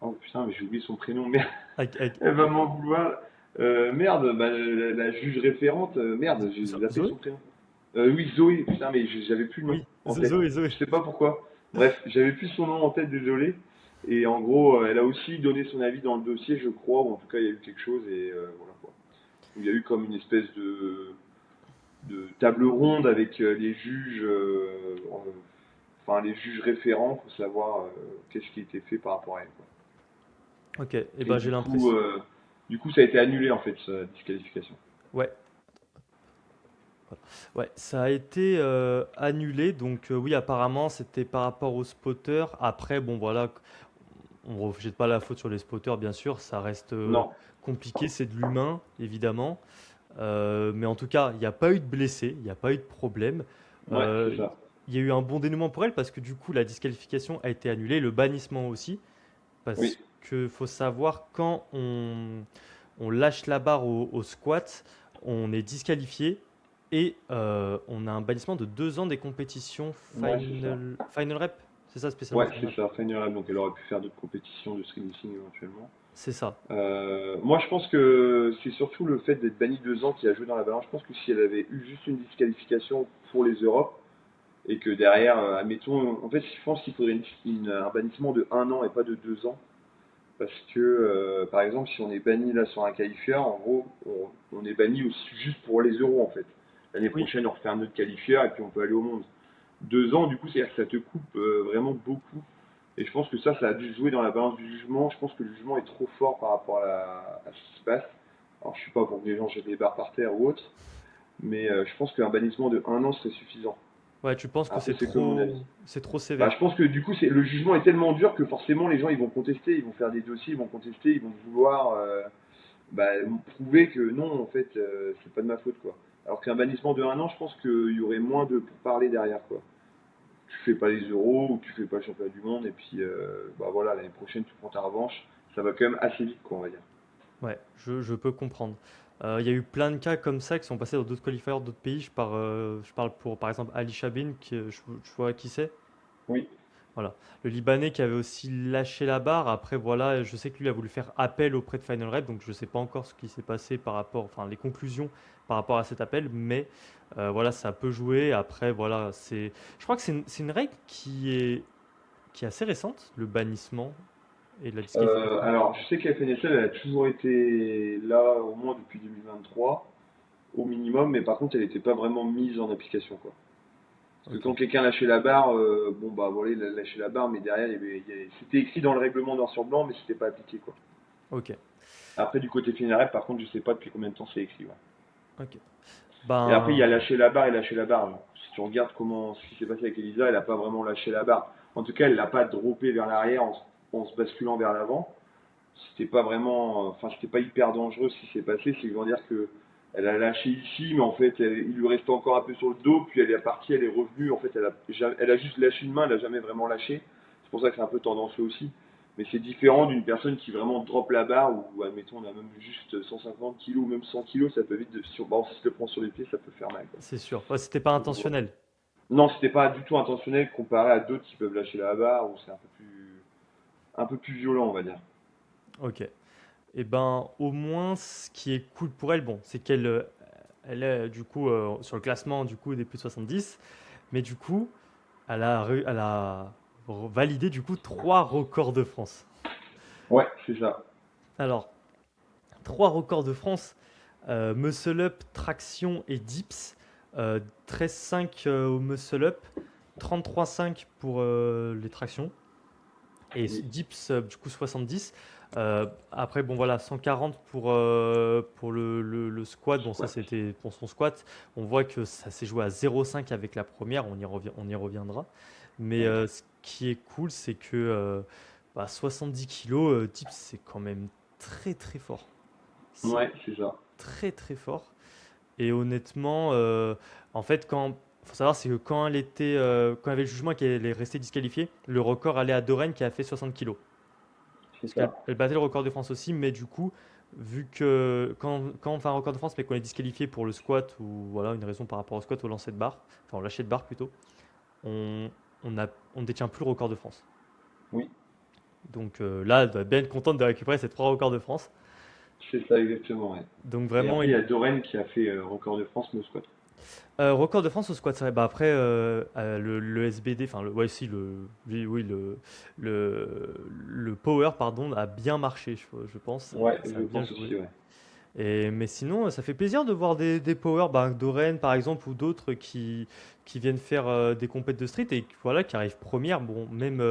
oh putain, mais j'ai oublié son prénom, merde, Avec- avec- elle va m'en vouloir. Merde, bah, la juge référente, merde, j'ai zappé Zoé? son prénom. Oui, Zoé, putain, mais j'avais plus le nom Oui, en tête. Zoé. Je sais pas pourquoi. Bref, j'avais plus son nom en tête, désolé. Et en gros, elle a aussi donné son avis dans le dossier, je crois, ou en tout cas, il y a eu quelque chose, et voilà quoi. Il y a eu comme une espèce de. de table ronde avec les juges, enfin les juges référents pour savoir qu'est-ce qui a été fait par rapport à elle, quoi. Ok, et Et ben j'ai l'impression. du coup, ça a été annulé en fait, sa disqualification. Ouais, ouais, ça a été annulé. Donc oui, apparemment, c'était par rapport aux spotters. Après, bon voilà, on ne rejette pas la faute sur les spotters, bien sûr. Ça reste Non, compliqué, c'est de l'humain, évidemment. Mais en tout cas, il n'y a pas eu de blessés, il n'y a pas eu de problème. ouais, c'est Euh, ça. Il y a eu un bon dénouement pour elle parce que du coup, la disqualification a été annulée, le bannissement aussi. Oui, Parce que faut savoir, quand on lâche la barre au squat, on est disqualifié et on a un bannissement de 2 ans des compétitions ouais, c'est ça. final rep. C'est ça spécialement Ouais, final c'est rep. ça, Final, donc elle aurait pu faire d'autres compétitions de streaming éventuellement. C'est ça. Moi, je pense que c'est surtout le fait d'être banni 2 ans qui a joué dans la balance. Je pense que si elle avait eu juste une disqualification pour les Europes et que derrière, admettons, en fait, je pense qu'il faudrait un bannissement de 1 an et pas de 2 ans. Parce que, par exemple, si on est banni là sur un qualifieur, en gros, on est banni aussi juste pour les euros en fait. L'année Oui, prochaine, on refait un autre qualifieur et puis on peut aller au monde. 2 ans, du coup, c'est-à-dire que ça te coupe vraiment beaucoup. Et je pense que ça a dû jouer dans la balance du jugement. Je pense que le jugement est trop fort par rapport à ce qui se passe. Alors, je suis pas pour que les gens jettent des barres par terre ou autre, mais je pense qu'un bannissement de 1 an serait suffisant. ouais, tu penses que Après, c'est que mon avis. c'est trop Bah, sévère. je pense que du coup, le jugement est tellement dur que forcément, les gens ils vont contester, ils vont faire des dossiers, ils vont contester, ils vont vouloir bah, prouver que non, en fait, c'est pas de ma faute, quoi. Alors qu'un bannissement de 1 an, je pense qu'il y aurait moins de pourparlers derrière, quoi. Tu fais pas les euros ou tu fais pas le championnat du monde et puis bah voilà, l'année prochaine tu prends ta revanche. Ça va quand même assez vite, quoi, on va dire. Ouais, je peux comprendre. Il y a eu plein de cas comme ça qui sont passés dans d'autres qualifiers d'autres pays. Je parle pour, par exemple, Ali Chabin, je vois qui c'est. Oui, Voilà. Le Libanais qui avait aussi lâché la barre. Après, voilà, je sais que lui a voulu faire appel auprès de Final Rep, donc je ne sais pas encore ce qui s'est passé par rapport, enfin, les conclusions par rapport à cet appel, mais voilà, ça peut jouer. Après, voilà, je crois que c'est une règle qui est assez récente, le bannissement et la disqualification. alors je sais que la FNSL elle a toujours été là au moins depuis 2023 au minimum, mais par contre elle n'était pas vraiment mise en application, quoi. Parce que Ok, quand quelqu'un lâchait la barre, bon bah voilà, il a lâché la barre, mais derrière c'était écrit dans le règlement noir sur blanc, mais c'était pas appliqué, quoi. ok, Après du côté Fénérel, par contre je sais pas depuis combien de temps c'est écrit, ouais. ok. Et après, il y a Ben, lâcher la barre et lâcher la barre. Si tu regardes ce qui s'est passé avec Elisa, elle n'a pas vraiment lâché la barre. En tout cas, elle l'a pas droppé vers l'arrière en se basculant vers l'avant. C'était pas vraiment, enfin, c'était pas hyper dangereux ce qui s'est passé. C'est veut dire que elle a lâché ici, mais en fait, il lui restait encore un peu sur le dos, puis elle est partie, elle est revenue. En fait, elle a juste lâché une main, elle a jamais vraiment lâché. C'est pour ça que c'est un peu tendancieux aussi. Mais c'est différent d'une personne qui vraiment drop la barre, ou admettons, on a même juste 150 kilos ou même 100 kilos, ça peut vite, bon, si tu le prends sur les pieds, ça peut faire mal, quoi. c'est sûr. Ouais, c'était pas Donc, voilà. intentionnel. Non, c'était pas du tout intentionnel comparé à d'autres qui peuvent lâcher la barre, où c'est un peu plus violent, on va dire. Ok. Et ben, au moins, ce qui est cool pour elle, bon, c'est qu'elle est du coup sur le classement du coup des plus de 70, mais du coup, elle a validé du coup 3 records de France. Ouais, c'est ça. Alors, 3 records de France, muscle up, traction et dips, 13,5 au muscle up, 33,5 pour les tractions et Oui. dips du coup 70. Après, bon voilà, 140 pour le squat. Bon, ça Squat. c'était pour son squat. On voit que ça s'est joué à 0,5 avec la première, on y reviendra. Mais Ouais. ce qui est cool, c'est que 70 kilos, dips, c'est quand même très très fort. C'est Ouais, c'est ça. très très fort. Et honnêtement, en fait, faut savoir, c'est que quand il y avait le jugement et qu'elle est restée disqualifiée, le record allait à Doreen qui a fait 60 kilos. C'est Parce qu'elle ça. elle battait le record de France aussi, mais du coup, vu que quand on fait un record de France, mais qu'on est disqualifié pour le squat ou voilà une raison par rapport au squat, au lancer de barre, enfin au lâcher de barre plutôt, on on ne détient plus le record de France. Oui, Donc là, elle doit bien être contente de récupérer ces 3 records de France. c'est ça exactement, ouais. Donc Et vraiment, après, il y a Doreen qui a fait record de France no squat. record de France au squat, c'est vrai. Bah après, le SBD, enfin, ouais, si, oui, oui, le power, pardon, a bien marché, je pense. Ouais, Ça je a bien pense joué. aussi, ouais. Mais sinon, ça fait plaisir de voir des power, bah, Doreen par exemple, ou d'autres qui viennent faire des compètes de street et voilà, qui arrivent première. Bon, même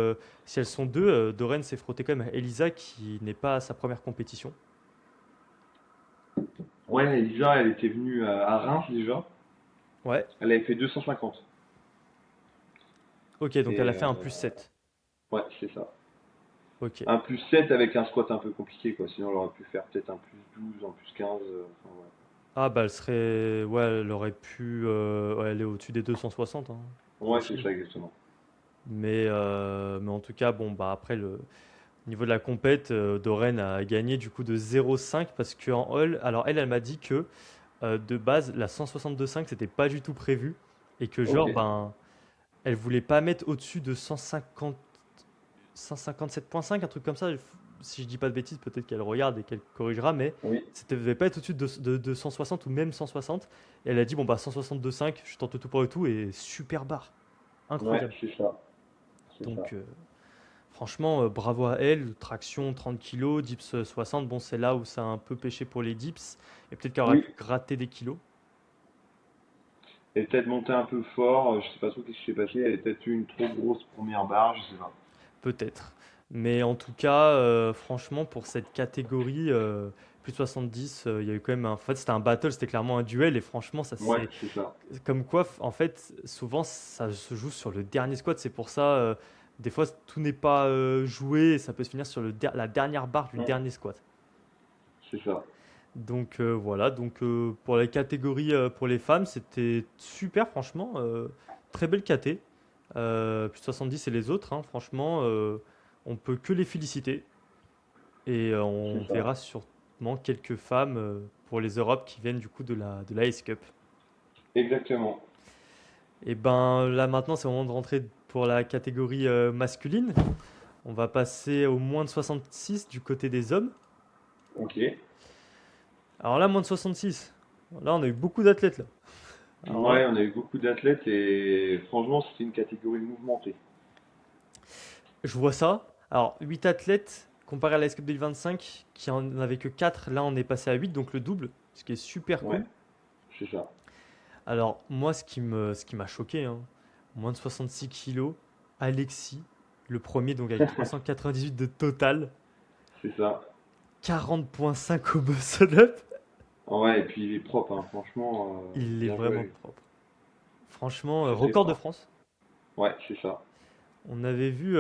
si elles sont deux, Doreen s'est frottée quand même à Elisa qui n'est pas à sa première compétition. Ouais, Elisa, elle était venue à Reims déjà. Ouais, Elle avait fait 250. ok, donc elle a Et fait un plus 7. ouais, c'est ça. Ok. Un plus 7 avec un squat un peu compliqué, quoi. Sinon, elle aurait pu faire peut-être un plus 12, un plus 15. Enfin, Ah bah elle serait... Ouais, elle aurait pu ouais, aller au-dessus des 260, hein, ouais. Ouais, c'est facile. ça, exactement. Mais en tout cas, bon, bah après, au niveau de la compète, Doreen a gagné du coup de 0,5 parce qu'en hall, alors elle m'a dit que de base, la 162,5 c'était pas du tout prévu et que Ok. genre, ben, elle voulait pas mettre au-dessus de 150, 157,5, un truc comme ça. Si je dis pas de bêtises, peut-être qu'elle regarde et qu'elle corrigera, mais Oui. c'était devait pas être au-dessus de 160 ou même 160. Et elle a dit, bon bah 162,5, je tente tout pour le tout et super barre, Ouais, incroyable. c'est ça. C'est ça. Donc franchement, bravo à elle. Traction 30 kilos, dips 60. Bon, c'est là où ça a un peu pêché pour les dips. Et peut-être qu'elle aurait Oui. pu gratter des kilos. Elle est peut-être montée un peu fort. Je sais pas trop ce qui s'est passé. Elle a peut-être eu une trop grosse première barre. Je sais pas. Peut-être. Mais en tout cas, franchement, pour cette catégorie, plus de 70, il y a eu quand même En fait, c'était un battle, c'était clairement un duel. Et franchement, ça Ouais, c'est. c'est ça. Comme quoi, en fait, souvent, ça se joue sur le dernier squat. C'est pour ça, des fois, tout n'est pas joué. Et ça peut se finir sur la dernière barre du Mm. dernier squat. C'est ça. Donc voilà, donc pour la catégorie pour les femmes, c'était super franchement, très belle caté. Plus de 70 et les autres, hein, franchement, on peut que les féliciter. Et on C'est ça. verra sûrement quelques femmes pour les Europes qui viennent du coup de la Ace Cup. Exactement. Et ben là maintenant c'est le moment de rentrer pour la catégorie masculine. On va passer au moins de 66 du côté des hommes. Ok. Alors là, moins de 66. Là, on a eu beaucoup d'athlètes là. Alors là, Ouais, on a eu beaucoup d'athlètes et franchement, c'était une catégorie mouvementée. je vois ça. Alors, 8 athlètes comparé à la SCUP 2025 qui en avait que 4. Là, on est passé à 8, donc le double, ce qui est super Ouais, cool. c'est ça. Alors, moi, ce qui m'a choqué, hein, moins de 66 kilos, Alexis, le premier, donc avec 398 de total, C'est ça. 40,5 au muscle up. Ouais, et puis il est propre, hein. Franchement, Il est bien joué à vraiment lui. propre. Franchement, Très très record de fort. France. Ouais, c'est ça. On avait vu,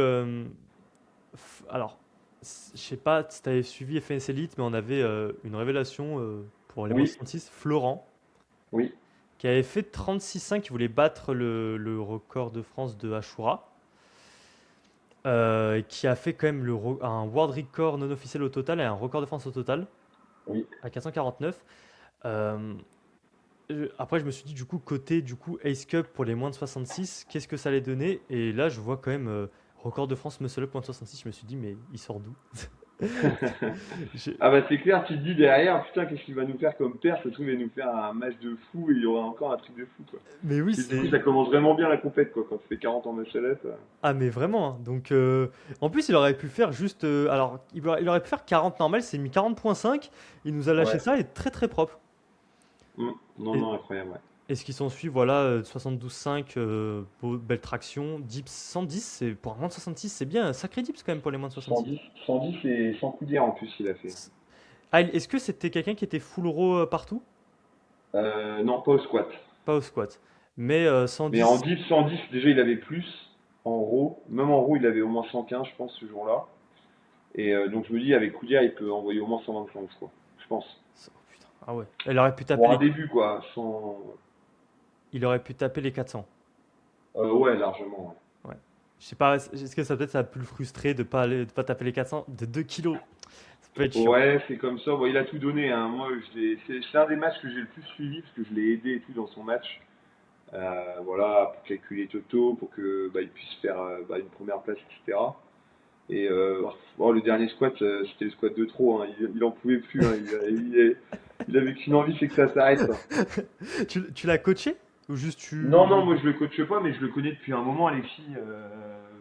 alors, je sais pas si tu avais suivi FNS Elite, mais on avait une révélation pour les moins Oui, 66, Florent, oui, qui avait fait 36,5, qui voulait battre le record de France de Ashura, qui a fait quand même un world record non officiel au total et un record de France au total oui. à 449. Euh, Après, je me suis dit, du coup, côté Ace Cup pour les moins de 66, qu'est-ce que ça allait donner? Et là, je vois quand même record de France Muscle Up moins de 66. Je me suis dit, mais il sort d'où? Je- Ah bah c'est clair, tu te dis derrière, putain, qu'est-ce qu'il va nous faire comme père? Ça se trouve, il va nous faire un match de fou et il y aura encore un truc de fou, quoi. Mais oui, Et du coup, c'est. ça commence vraiment bien la compète, quoi, quand tu fais 40 en MSLF. Ah, mais vraiment, hein. Donc, en plus, il aurait pu faire juste. Alors, il aurait pu faire 40 normal, c'est mis 40,5. Il nous a lâché Ouais. ça et très très propre. Non, Et, non, incroyable, ouais. et ce qui s'ensuit, voilà, 72,5, belle traction. Dips 110, pour un moins de 66, c'est bien. Un sacré dips quand même pour les moins de 66. 110, 110 et sans coup d'hier en plus, il a fait. Ah, est-ce que c'était quelqu'un qui était full row partout? Non, pas au squat. Pas au squat. Mais Mais en 110, dips, 110, déjà, il avait plus. En row, même en row, il avait au moins 115, je pense, ce jour-là. Et donc, je me dis, avec Koudia, il peut envoyer au moins 125, quoi. Je pense. oh, putain, ah ouais. Elle aurait pu taper Pour un les, début, quoi. Sans... il aurait pu taper les 400. Ouais, largement. Ouais. Je sais pas, est-ce que ça peut-être ça a pu le frustrer de pas taper les 400 de 2 kilos? Ça peut être Ouais, chiant. ouais, c'est comme ça. Bon, il a tout donné, hein. Moi, c'est un des matchs que j'ai le plus suivi parce que je l'ai aidé et tout dans son match. Voilà, pour calculer Toto, pour que bah, il puisse faire une première place, etc. Et bon, le dernier squat, c'était le squat de trop. Hein. Il en pouvait plus. Hein. Il avait qu'une envie, c'est que ça s'arrête, quoi. Tu l'as coaché? Ou juste Non, non, tu. moi je le coache pas, mais je le connais depuis un moment, Alexis,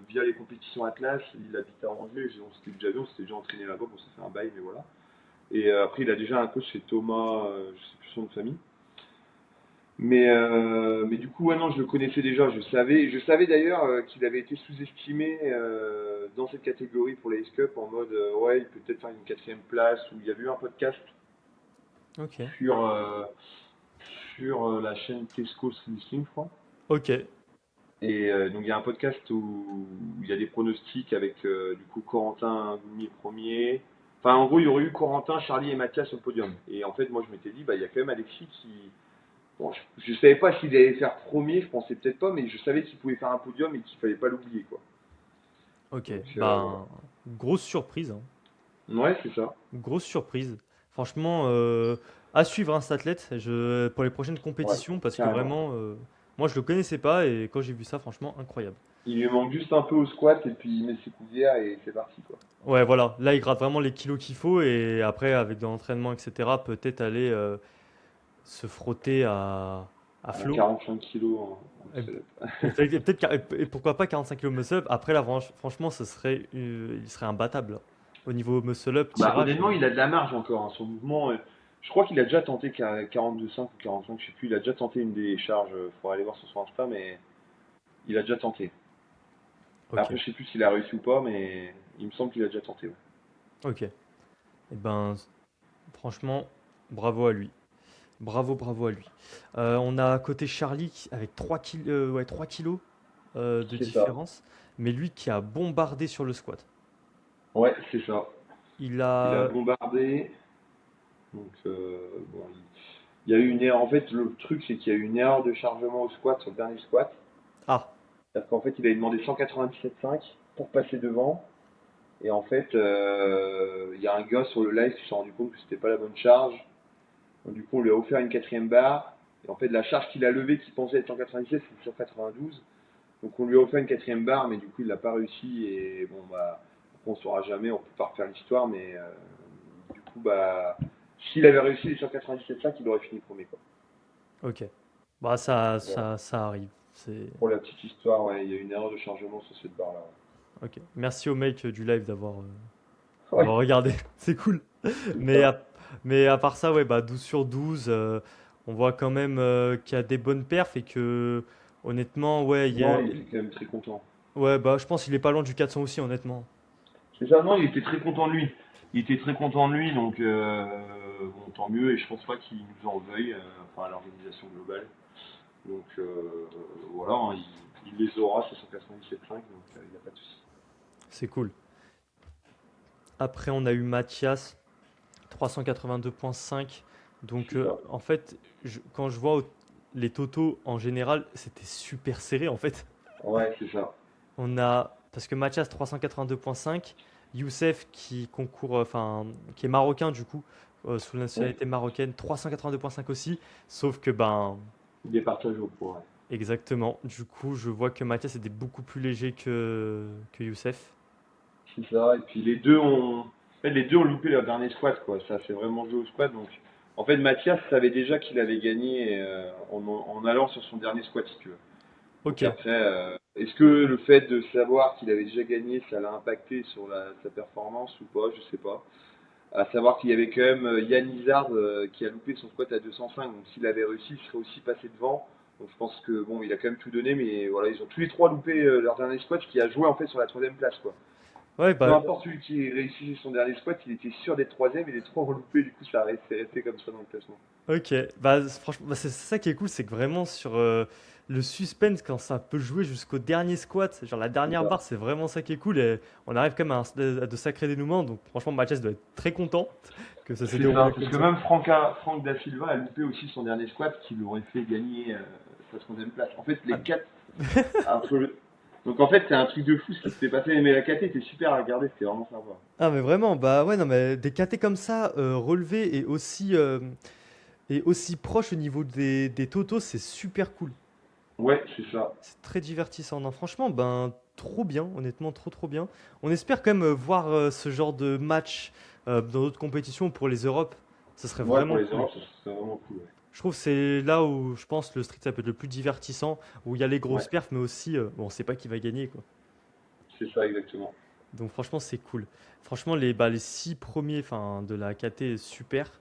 via les compétitions Atlas. Il habite à Angers, on s'était déjà vu, on s'était déjà entraîné là-bas, bon ça fait un bail, mais voilà. Et après, il a déjà un coach, c'est Thomas, je sais plus son nom de famille. Mais du coup, ouais, non, je le connaissais déjà. Je savais d'ailleurs qu'il avait été sous-estimé dans cette catégorie pour les Ace Cup en mode ouais, il peut peut-être faire une quatrième place. Ou il y avait eu un podcast Ok. sur la chaîne Tesco Streaming, je crois. Ok. Et donc il y a un podcast où il y a des pronostics avec du coup Corentin Goumi premier. Enfin, en gros, il y aurait eu Corentin, Charlie et Mathias au podium. Et en fait, moi, je m'étais dit, bah, il y a quand même Alexis qui, bon, je savais pas s'il allait faire premier, je pensais peut-être pas, mais je savais qu'il pouvait faire un podium et qu'il fallait pas l'oublier, quoi. Ok. Donc voilà. Ben, grosse surprise, hein. Ouais, c'est ça. Grosse surprise. Franchement, à suivre hein, cet athlète pour les prochaines Ouais, compétitions parce que carrément. vraiment, moi je le connaissais pas et quand j'ai vu ça, franchement, incroyable. Il lui manque juste un peu au squat et puis il met ses coudières et c'est parti, quoi. Ouais, voilà. Là, il gratte vraiment les kilos qu'il faut et après, avec de l'entraînement, etc., peut-être aller se frotter à À flot. 45 kilos en Et, muscle up. et pourquoi pas 45 kilos muscle-up. Après, là, franchement, il serait imbattable, là. Au niveau muscle-up, Bah, tirage. honnêtement, il a de la marge encore, hein. Son mouvement, je crois qu'il a déjà tenté 42,5 ou 45, je sais plus. Il a déjà tenté une des charges. Faudra aller voir sur son Insta, mais il a déjà tenté. Ok, Après, je sais plus s'il a réussi ou pas, mais il me semble qu'il a déjà tenté, ouais. ok. Et ben, franchement, bravo à lui. Bravo, bravo à lui. On a à côté Charlie avec 3 kilos de C'est ça. différence, mais lui qui a bombardé sur le squat. Ouais, c'est ça. Il Il a a... bombardé. Donc, bon, il y a eu une erreur. En fait, le truc, c'est qu'il y a eu une erreur de chargement au squat, sur le dernier squat. Ah, C'est-à-dire qu'en fait, il avait demandé 197,5 pour passer devant. Et en fait, il y a un gars sur le live qui s'est rendu compte que c'était pas la bonne charge. Donc, du coup, on lui a offert une quatrième barre. Et en fait, la charge qu'il a levée, qu'il pensait être 197, c'est 192. Donc, on lui a offert une quatrième barre, mais du coup, il l'a pas réussi. Et bon, bah, on saura jamais, on peut pas refaire l'histoire, mais du coup, bah, s'il avait réussi les 197,5, il aurait fini premier, quoi. ok. Bah ça, Voilà. ça arrive. C'est... Pour la petite histoire, ouais, il y a une erreur de chargement sur cette barre-là. Ok. Merci au mec du live Ouais, d'avoir regardé. C'est cool. c'est Mais ça. à, mais à part ça, ouais, bah 12 sur 12, on voit quand même qu'il y a des bonnes perfs et que honnêtement, ouais, Non, il était quand même très content. ouais, bah je pense qu'il est pas loin du 400 aussi, honnêtement. C'est ça, non, il était très content de lui. Il était très content de lui, donc bon, tant mieux, et je pense pas qu'il nous en veuille, enfin, à l'organisation globale. Donc voilà, hein, il les aura, c'est 197,5, donc il n'y a pas de souci. C'est cool. Après, on a eu Mathias, 382,5. Donc, C'est ça. en fait, quand je vois les totaux en général, c'était super serré en fait. Ouais, c'est ça. Parce que Mathias 382,5, Youssef qui concourt, enfin, qui est marocain du coup, sous la Ouais, nationalité marocaine, 382,5 aussi. Sauf que, ben, il est partagé au poids, ouais. exactement. Du coup, je vois que Mathias était beaucoup plus léger que Youssef. C'est ça, et puis les deux ont loupé leur dernier squat, quoi. Ça fait vraiment joué au squat, donc. En fait, Mathias savait déjà qu'il avait gagné en allant sur son dernier squat, si tu veux. Ok. Donc après, est-ce que le fait de savoir qu'il avait déjà gagné, ça l'a impacté sur sa performance ou pas, je sais pas. À savoir qu'il y avait quand même Yann Izard qui a loupé son squat à 205, donc s'il avait réussi, il serait aussi passé devant. Donc je pense que bon, il a quand même tout donné, mais voilà, ils ont tous les trois loupé leur dernier squat, ce qui a joué en fait sur la troisième place, quoi. Ouais, Peu bah, importe celui qui réussit son dernier squat, il était sûr d'être troisième, et les trois ont loupé, du coup ça c'est resté comme ça dans le classement. ok, bah franchement, bah, c'est ça qui est cool, c'est que vraiment sur le suspense, quand ça peut jouer jusqu'au dernier squat, genre la C'est dernière ça. barre, c'est vraiment ça qui est cool et on arrive quand même à de sacrés dénouements. Donc franchement, Mathias doit être très content que ça s'est C'est ça, déroulé parce comme que ça. même Franck Da Silva a loupé aussi son dernier squat qui l'aurait fait gagner sa troisième place. En fait, les Ah, quatre entre le- Donc en fait, c'est un truc de fou ce qui s'était passé, mais la KT était super à regarder, c'était vraiment sympa. ah, mais vraiment, bah ouais, non mais des KT comme ça, relevés et aussi proches au niveau des totaux, c'est super cool. Ouais, c'est ça. C'est très divertissant. Non, franchement, ben trop bien, honnêtement, trop trop bien. On espère quand même voir ce genre de match dans d'autres compétitions pour les Europes. Ça serait Ouais, pour vraiment les cool. Europes, c'est vraiment cool. Ouais. Je trouve que c'est là où je pense le street ça peut être le plus divertissant, où il y a les Ouais, grosses perfs, mais aussi bon, on sait pas qui va gagner quoi. c'est ça exactement. Donc franchement, c'est cool. Franchement, les 6 premiers enfin, de la KT, super.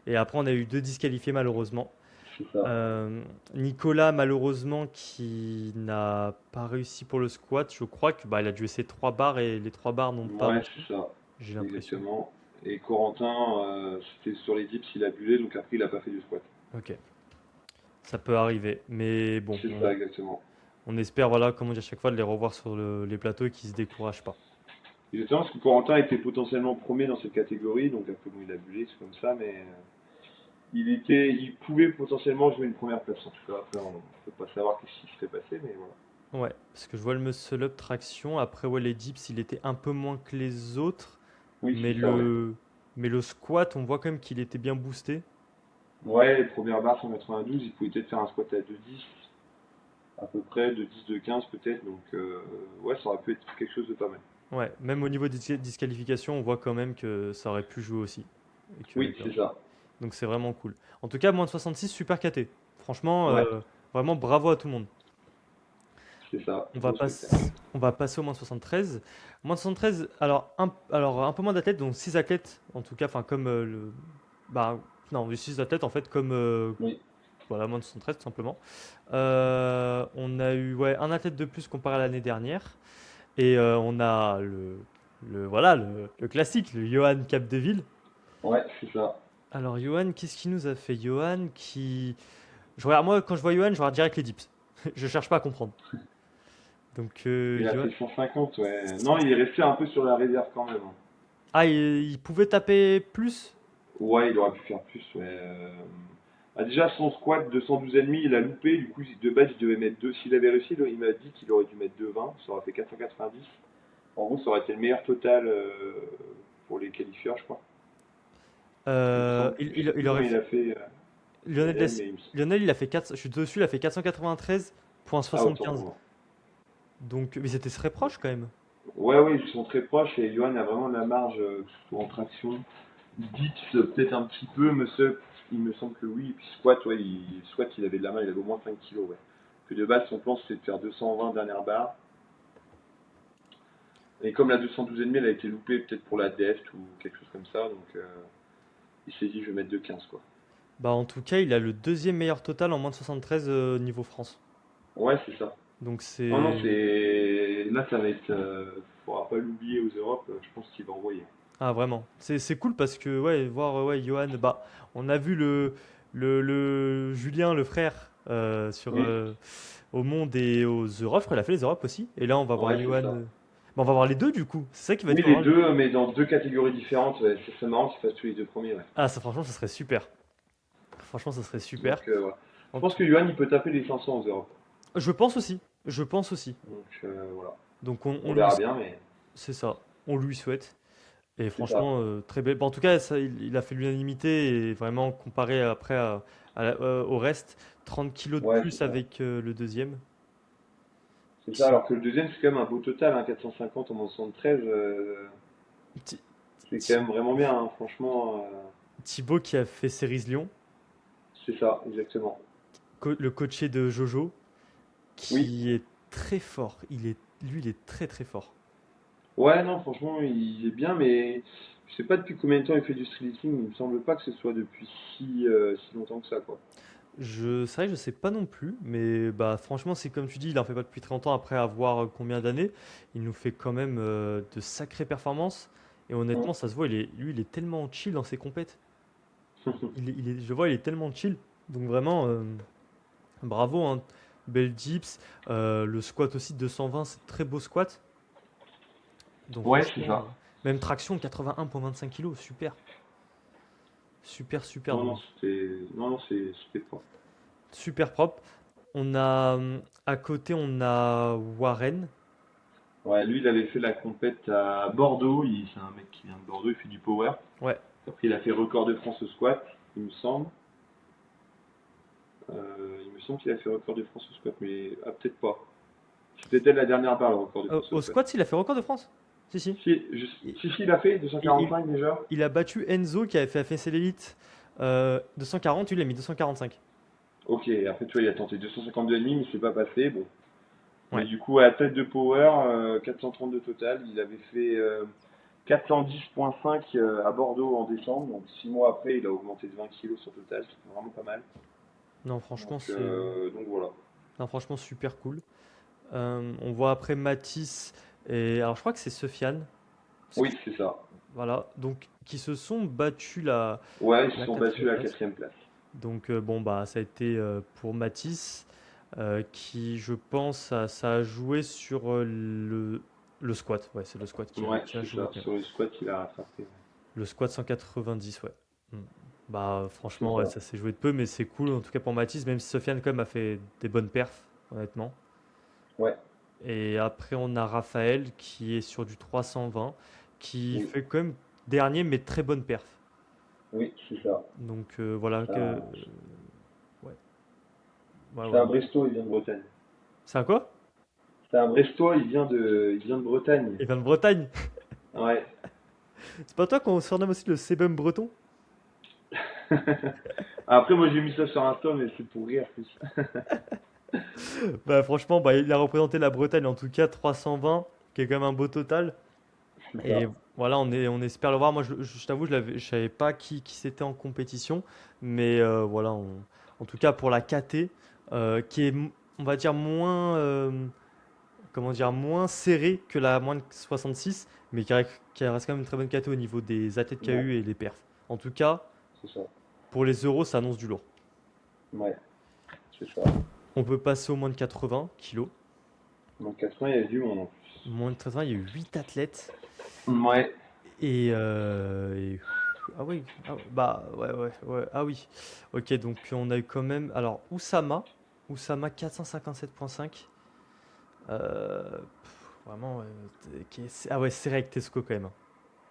Et après, on a eu deux disqualifiés malheureusement. C'est ça. Euh, Nicolas, malheureusement, qui n'a pas réussi pour le squat. Je crois que il a dû essayer 3 barres et les 3 barres n'ont pas Ouais, marché, c'est ça. j'ai l'impression. Exactement. Et Corentin, c'était sur les dips, il a bullé, donc après il a pas fait du squat. Ok, ça peut arriver. Mais bon, C'est ça, exactement. on espère, voilà, comme on dit à chaque fois, de les revoir sur les plateaux et qu'ils se découragent pas. Exactement, parce que Corentin était potentiellement premier dans cette catégorie, donc après bon, il a bullé, c'est comme ça, mais il pouvait potentiellement jouer une première place en tout cas. Après, on ne peut pas savoir qu'est-ce qui serait passé, mais voilà. Ouais, parce que je vois le muscle up traction. Après, ouais, les dips, il était un peu moins que les autres. Oui, Mais c'est ça, ouais. mais le squat, on voit quand même qu'il était bien boosté. Ouais, les premières barres 192, il pouvait peut-être faire un squat à 2,10 à peu près, de 10, de 15 peut-être, donc ouais, ça aurait pu être quelque chose de pas mal. Ouais, même au niveau des disqualifications, on voit quand même que ça aurait pu jouer aussi. Et qu'il avait Oui, c'est perdu. ça. Donc c'est vraiment cool. En tout cas, moins de 66, super KT. Franchement, Ouais, vraiment bravo à tout le monde. c'est ça. On va, Gros spectacle. on va passer au moins de 73. Moins de 73, alors un peu moins d'athlètes, donc 6 athlètes, en tout cas, enfin comme bah, non, 6 athlètes en fait, comme Oui, voilà, moins de 73 tout simplement. On a eu ouais, un athlète de plus comparé à l'année dernière. Et on a voilà, le classique, le Johan Capdeville. ouais, c'est ça. Alors Johan, qu'est-ce qu'il nous a fait? Johan qui... moi, quand je vois Johan, je regarde direct les dips. Je cherche pas à comprendre. Donc Il a Johan... fait 150, ouais. Non, il est resté un peu sur la réserve quand même, hein. Ah, il pouvait taper plus? Ouais, il aurait pu faire plus, ouais. Déjà, son squat de 112,5, il a loupé. Du coup, de base, il devait mettre 2. S'il avait réussi, il m'a dit qu'il aurait dû mettre 2,20. Ça aurait fait 490. En gros, ça aurait été le meilleur total pour les qualifieurs, je crois. Il me semble. Je sais Il plus aurait combien il fait... a fait Lionel, Lionel, mais Lionel, il a fait 4... Je suis dessus, il a fait ah, autant 493,75. pour moi. Donc, mais c'était très proche quand même. Ouais, ouais, ils sont très proches et Johan a vraiment de la marge, que ce soit en traction. Dips, peut-être un petit peu, muscle, il me semble que oui. Et puis squat, ouais, squat, il avait de la main, il avait au moins 5 kilos, ouais. Que de base, son plan, c'était de faire 220 dernière barre. Et comme la 212,5, elle a été loupée peut-être pour la deft ou quelque chose comme ça, donc il s'est dit, je vais mettre 2,15, quoi. Bah, en tout cas, il a le deuxième meilleur total en moins de 73 niveau France. Ouais, c'est ça. Donc Non, non, c'est... c'est. Là, ça va être. Faudra pas l'oublier aux Europes, je pense qu'il va envoyer. Ah vraiment, c'est cool parce que ouais, voir ouais, Johan, bah, on a vu le Julien, le frère, Oui, au Monde et aux Europes, je crois qu'il a fait les Europes aussi. Et là, on va voir ouais, c'est Johan. ça. Bah, on va voir les deux du coup. C'est ça qui va être Oui, les marrant. deux, mais dans deux catégories différentes, ouais, c'est marrant qu'ils fassent tous les deux premiers, ouais. Ah, ça franchement, ça serait super. Franchement, ça serait super. Donc, voilà. Je En pense tout- que Johan, il peut taper les 500 aux Europes. Je pense aussi. Je pense aussi. Donc, voilà. Donc On verra bien, mais c'est ça. On lui souhaite. Et c'est ça. franchement, très belle. Bon, en tout cas, ça, il a fait l'unanimité et vraiment comparé après au reste, 30 kilos de Ouais, plus c'est ça. avec le deuxième. C'est ça, Thi- alors que le deuxième, c'est quand même un beau total, hein, 450 en 73. Thi- C'est quand Thi- même vraiment bien, hein, franchement. Thibaut qui a fait Cerise Lyon, C'est ça, exactement. le coaché de Jojo, Oui. qui est très fort. Lui, il est très très fort. Ouais, non, franchement, il est bien, mais je sais pas depuis combien de temps il fait du streetlifting. Il me semble pas que ce soit depuis si longtemps que ça, quoi. C'est vrai que je sais pas non plus, mais bah franchement, c'est comme tu dis, il en fait pas depuis très longtemps après avoir combien d'années. Il nous fait quand même de sacrées performances. Et honnêtement, Mm. ça se voit, lui, il est tellement chill dans ses compètes. Je vois, il est tellement chill. Donc vraiment, bravo, hein. Belle dips. Le squat aussi de 220, c'est très beau squat. Donc Ouais, c'est franchement, ça. même traction 81,25 kg, super. Super, super. Non, Donc non, c'était propre. super propre. On a à côté, on a Warren. Ouais, lui, il avait fait la compète à Bordeaux. C'est un mec qui vient de Bordeaux, il fait du power. Ouais, Après, il a fait record de France au squat, il me semble. Il me semble qu'il a fait record de France au squat, mais peut-être pas. C'était peut-être la dernière barre, le record de France au Au squat. squat, il a fait record de France. Si, si. Si, Il, si, il a fait il- 245 déjà. il a battu Enzo qui avait fait AFC l'élite 240, lui il a mis 245. Ok, après, tu vois, il a tenté 252,5, mais c'est pas passé. Bon, Mais Ouais. du coup, à tête de power, 432 total. Il avait fait 410,5 à Bordeaux en décembre. Donc 6 mois après, il a augmenté de 20 kilos sur total. C'est vraiment pas mal. Non, franchement, Donc voilà. non, franchement, super cool. On voit après Matisse et alors je crois que c'est Sofiane. Oui, c'est ça. Voilà, donc qui se sont battus la, Ouais, ils se la sont battus quatrième à la place. quatrième place. Donc bon bah ça a été pour Matisse qui je pense ça a joué sur le squat. Ouais, c'est le squat Ouais, qui a c'est joué ça. quand même. Sur le squat, il a rattrapé. Le squat 190, ouais. Hmm. Bah C'est franchement ouais, ça. ça s'est joué de peu mais c'est cool en tout cas pour Matisse même si Sofiane quand même a fait des bonnes perfs honnêtement. Ouais, Et après on a Raphaël qui est sur du 320 qui oui, fait quand même dernier mais très bonne perf. oui, c'est ça. Donc voilà C'est que un, ouais, ouais, c'est ouais. un Brestois, il vient de Bretagne. C'est un quoi? C'est un Brestois, il vient de Bretagne. Il vient de Bretagne. Ouais. C'est pas toi qu'on surnomme aussi le Sebum breton? Après, moi j'ai mis ça sur Insta, mais c'est pour rire plus. Bah franchement, bah, il a représenté la Bretagne en tout cas 320, qui est quand même un beau total. C'est Et ça. voilà, on espère le voir. Moi, je t'avoue, je savais pas qui c'était en compétition, mais voilà, en tout cas pour la KT, qui est, on va dire moins, comment dire, moins serrée que la moins de 66, mais qui reste quand même une très bonne KT au niveau des athlètes Ouais, KU et les perfs. En tout cas, c'est ça. pour les euros, ça annonce du lourd. Ouais, c'est ça. On peut passer au moins de 80 kilos. Donc 80, il y a du monde en Moins de 80, il y a eu 8 athlètes. plus. Ouais. Ah oui, bah ouais, ouais, ouais, ah oui. Ok, donc on a eu quand même. Alors, Oussama 457,5. Vraiment, ah ouais, c'est avec Tesco quand même, hein.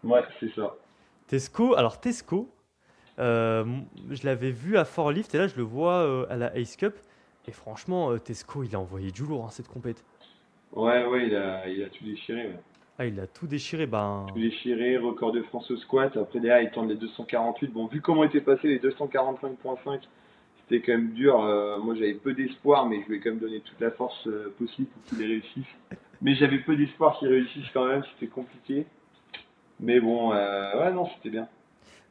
Ouais, c'est ça. Tesco, je l'avais vu à Fort Lift et là je le vois à la Ace Cup. Et franchement, Tesco, il a envoyé du lourd hein, cette compète. Ouais, ouais, il a tout déchiré. Ouais. Ah, il a tout déchiré, Tout ben. déchiré, record de France au squat. Après, derrière, il tente les 248. Bon, vu comment étaient passés les 245,5, c'était quand même dur. Moi, j'avais peu d'espoir, mais je vais quand même donner toute la force possible pour qu'il les réussisse. Mais j'avais peu d'espoir qu'il réussisse quand même, c'était compliqué. Mais bon, ouais, non, c'était bien.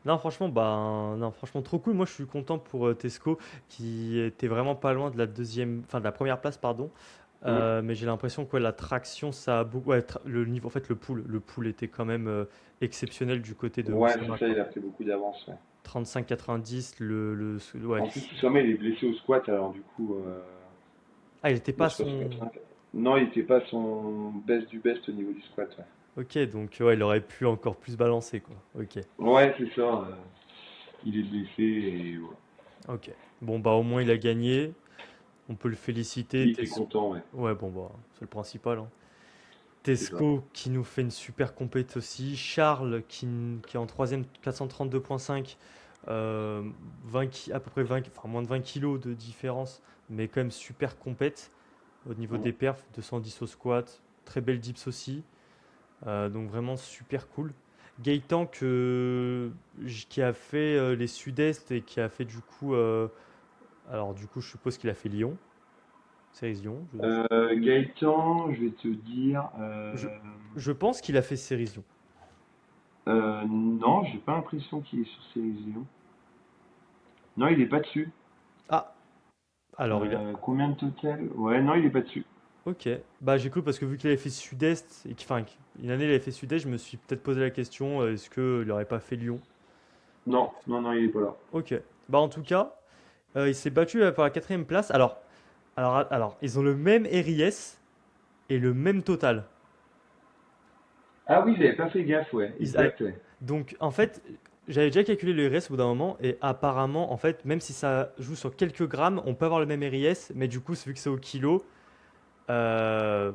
Non, franchement, bah, non, franchement, trop cool. Moi, je suis content pour Tesco, qui était vraiment pas loin de la deuxième, enfin de la première place, pardon. Mm. Mais j'ai l'impression que ouais, la traction, ça a beaucoup, ouais, le niveau, en fait, le pool était quand même exceptionnel du côté de Ouais, c'est Oussama, ça, quoi. il a pris beaucoup d'avance. Ouais. 35-90, ouais. En plus, Oussama, il est blessé au squat, alors du coup, Ah, il était moi, pas je crois que c'est son. 80. Non, il était pas son best du best au niveau du squat. Ouais, Ok, donc ouais, il aurait pu encore plus balancer, quoi. Ok, ouais, c'est ça. Il est blessé et voilà. ok. Bon, bah, au moins, il a gagné. On peut le féliciter. Il était content, ouais. Ouais, bon, bah, c'est le principal, hein. C'est ça. Tesco qui nous fait une super compète aussi. Charles qui est en troisième 432,5. 20 à peu près 20, enfin moins de 20 kilos de différence, mais quand même super compète au niveau Mm. des perfs. 210 au squat, très belle dips aussi. Donc vraiment super cool. Gaëtan qui a fait les sud-est et qui a fait du coup, alors du coup je suppose qu'il a fait Lyon, série Lyon. Gaëtan, je vais te dire. Je, je pense qu'il a fait série Lyon. Non, j'ai pas l'impression qu'il est sur Célision. Non, il est pas dessus. Ah, alors il a, Combien de total? Ouais, non, il est pas dessus. ok, bah j'ai cru parce que vu qu'il avait fait Sud-Est, et enfin une année il avait fait Sud-Est, je me suis peut-être posé la question, est-ce qu'il n'aurait pas fait Lyon? Non, non, non, il est pas là. Ok, bah en tout cas, il s'est battu pour la quatrième place. Alors, ils ont le même RIS et le même total. Ah oui, j'avais pas fait gaffe, ouais, Ils- ah, exact, ouais. donc en fait, j'avais déjà calculé le RIS au bout d'un moment, et apparemment, en fait, même si ça joue sur quelques grammes, on peut avoir le même RIS, mais du coup, vu que c'est au kilo, Euh,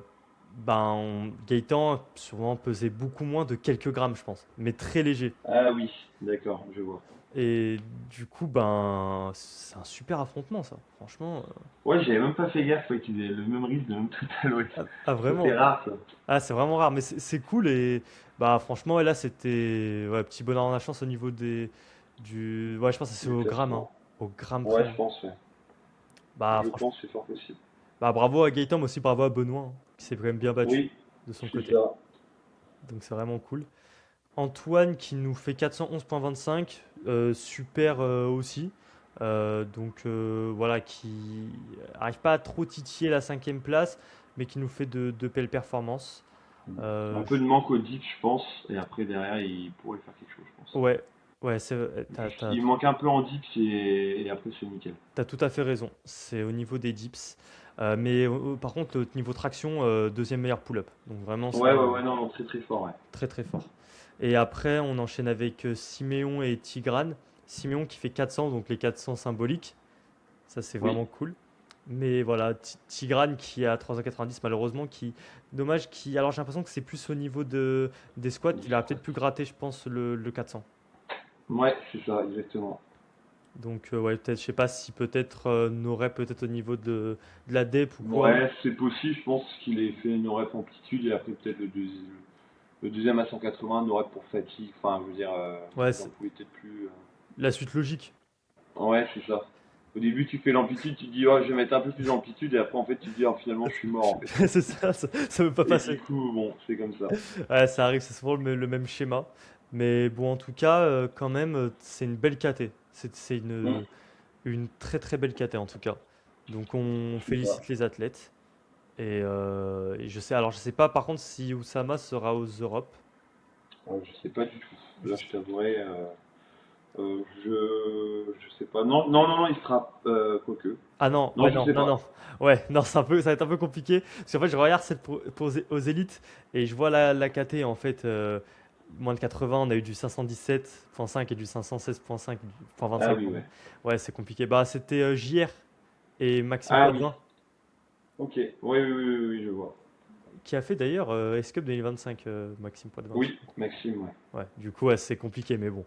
ben, Gaëtan sûrement pesait beaucoup moins de quelques grammes, je pense, mais très léger. Ah oui, d'accord, je vois. Et du coup, ben, c'est un super affrontement, ça. Franchement, Ouais, j'avais même pas fait gaffe, ouais, qu'ils aient le même risque, le même total, ouais. Ça, c'est vraiment. rare, ça. Ah, c'est vraiment rare, mais c'est cool. Et bah, franchement, ouais, là, c'était ouais, petit bonheur en la chance au niveau ouais, je pense que c'est Du au gramme, hein, classement. au gramme Ouais, près, je hein. pense, ouais. Bah, Je franchement, pense, c'est fort possible. Bah, bravo à Gaëtan, mais aussi bravo à Benoît, hein, qui s'est quand même bien battu Oui, de son c'est côté. ça. Donc c'est vraiment cool. Antoine qui nous fait 411,25, super aussi. Voilà, qui arrive pas à trop titiller la cinquième place, mais qui nous fait de belles performances. Un Euh, peu de manque au dip, je pense, et après derrière, il pourrait faire quelque chose, je pense. ouais, ouais, Juste, il manque un peu en dips et après c'est nickel. t'as tout à fait raison. C'est au niveau des dips. Par contre, au niveau traction, deuxième meilleur pull-up. Donc vraiment Ouais, ça, ouais, ouais, non, non, très très fort, ouais. très très fort. Et après, on enchaîne avec Siméon et Tigrane. Siméon qui fait 400, donc les 400 symboliques. Ça, c'est Oui, vraiment cool. Mais voilà, Tigrane qui a 390 malheureusement, dommage, alors j'ai l'impression que c'est plus au niveau des squats, du il aurait squat. peut-être pu gratter, je pense, le 400. Ouais, c'est ça, exactement. Donc ouais, peut-être, je sais pas si peut-être n'aurait peut-être au niveau de la dep ou quoi. Ouais, c'est possible, je pense qu'il ait fait une rep amplitude et après peut-être le deuxième à 180, une rep pour fatigue, enfin, je veux dire, Ouais, il en c'est pouvait peut-être plus. la suite logique. Ouais, c'est ça. Au début, tu fais l'amplitude, tu te dis, oh, je vais mettre un peu plus d'amplitude, et après, en fait, tu te dis, oh, finalement, je suis mort, en fait. C'est ça, ça veut pas Et du passer. coup, bon, c'est comme ça. Ouais, ça arrive, c'est souvent le même schéma. Mais bon, en tout cas, quand même, c'est une belle KT. C'est Mm, une très très belle KT en tout cas. Donc on c'est ça. félicite les athlètes. Et alors je sais pas par contre si Oussama sera aux Europes. Je sais pas du tout. Je Là, sais- je t'avouerai, je sais pas. Non, non, non, non, il sera, quoique. Ah non, Non, ouais, je non, sais non, pas. non. Ouais, non, ça va être un peu compliqué. Parce qu'en fait, je regarde celle aux élites et je vois la KT en fait. Moins de 80, on a eu du 517,5 et du 516,5, enfin Ah 25, oui, pardon. ouais. Ouais, c'est compliqué. Bah, c'était JR et Maxime Ah oui, Poitvin ok. Oui, oui, oui, oui, oui, je vois. qui a fait d'ailleurs S-Cup 2025, Maxime Poitvin. Oui, Maxime, ouais. Ouais, du coup, ouais, c'est compliqué, mais bon.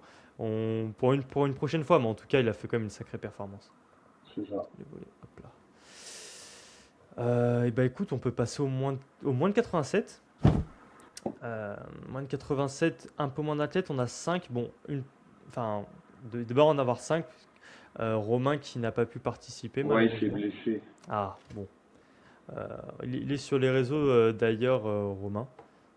Pour une prochaine fois, mais en tout cas, il a fait quand même une sacrée performance. C'est ça. Les volets, hop là. Et bah écoute, on peut passer au moins de 87. Moins de 87, un peu moins d'athlètes, on a 5. Bon, enfin, de bord en avoir 5. Romain qui n'a pas pu participer Ouais, il s'est malheureusement. blessé. Ah, bon. Il est sur les réseaux d'ailleurs, Romain.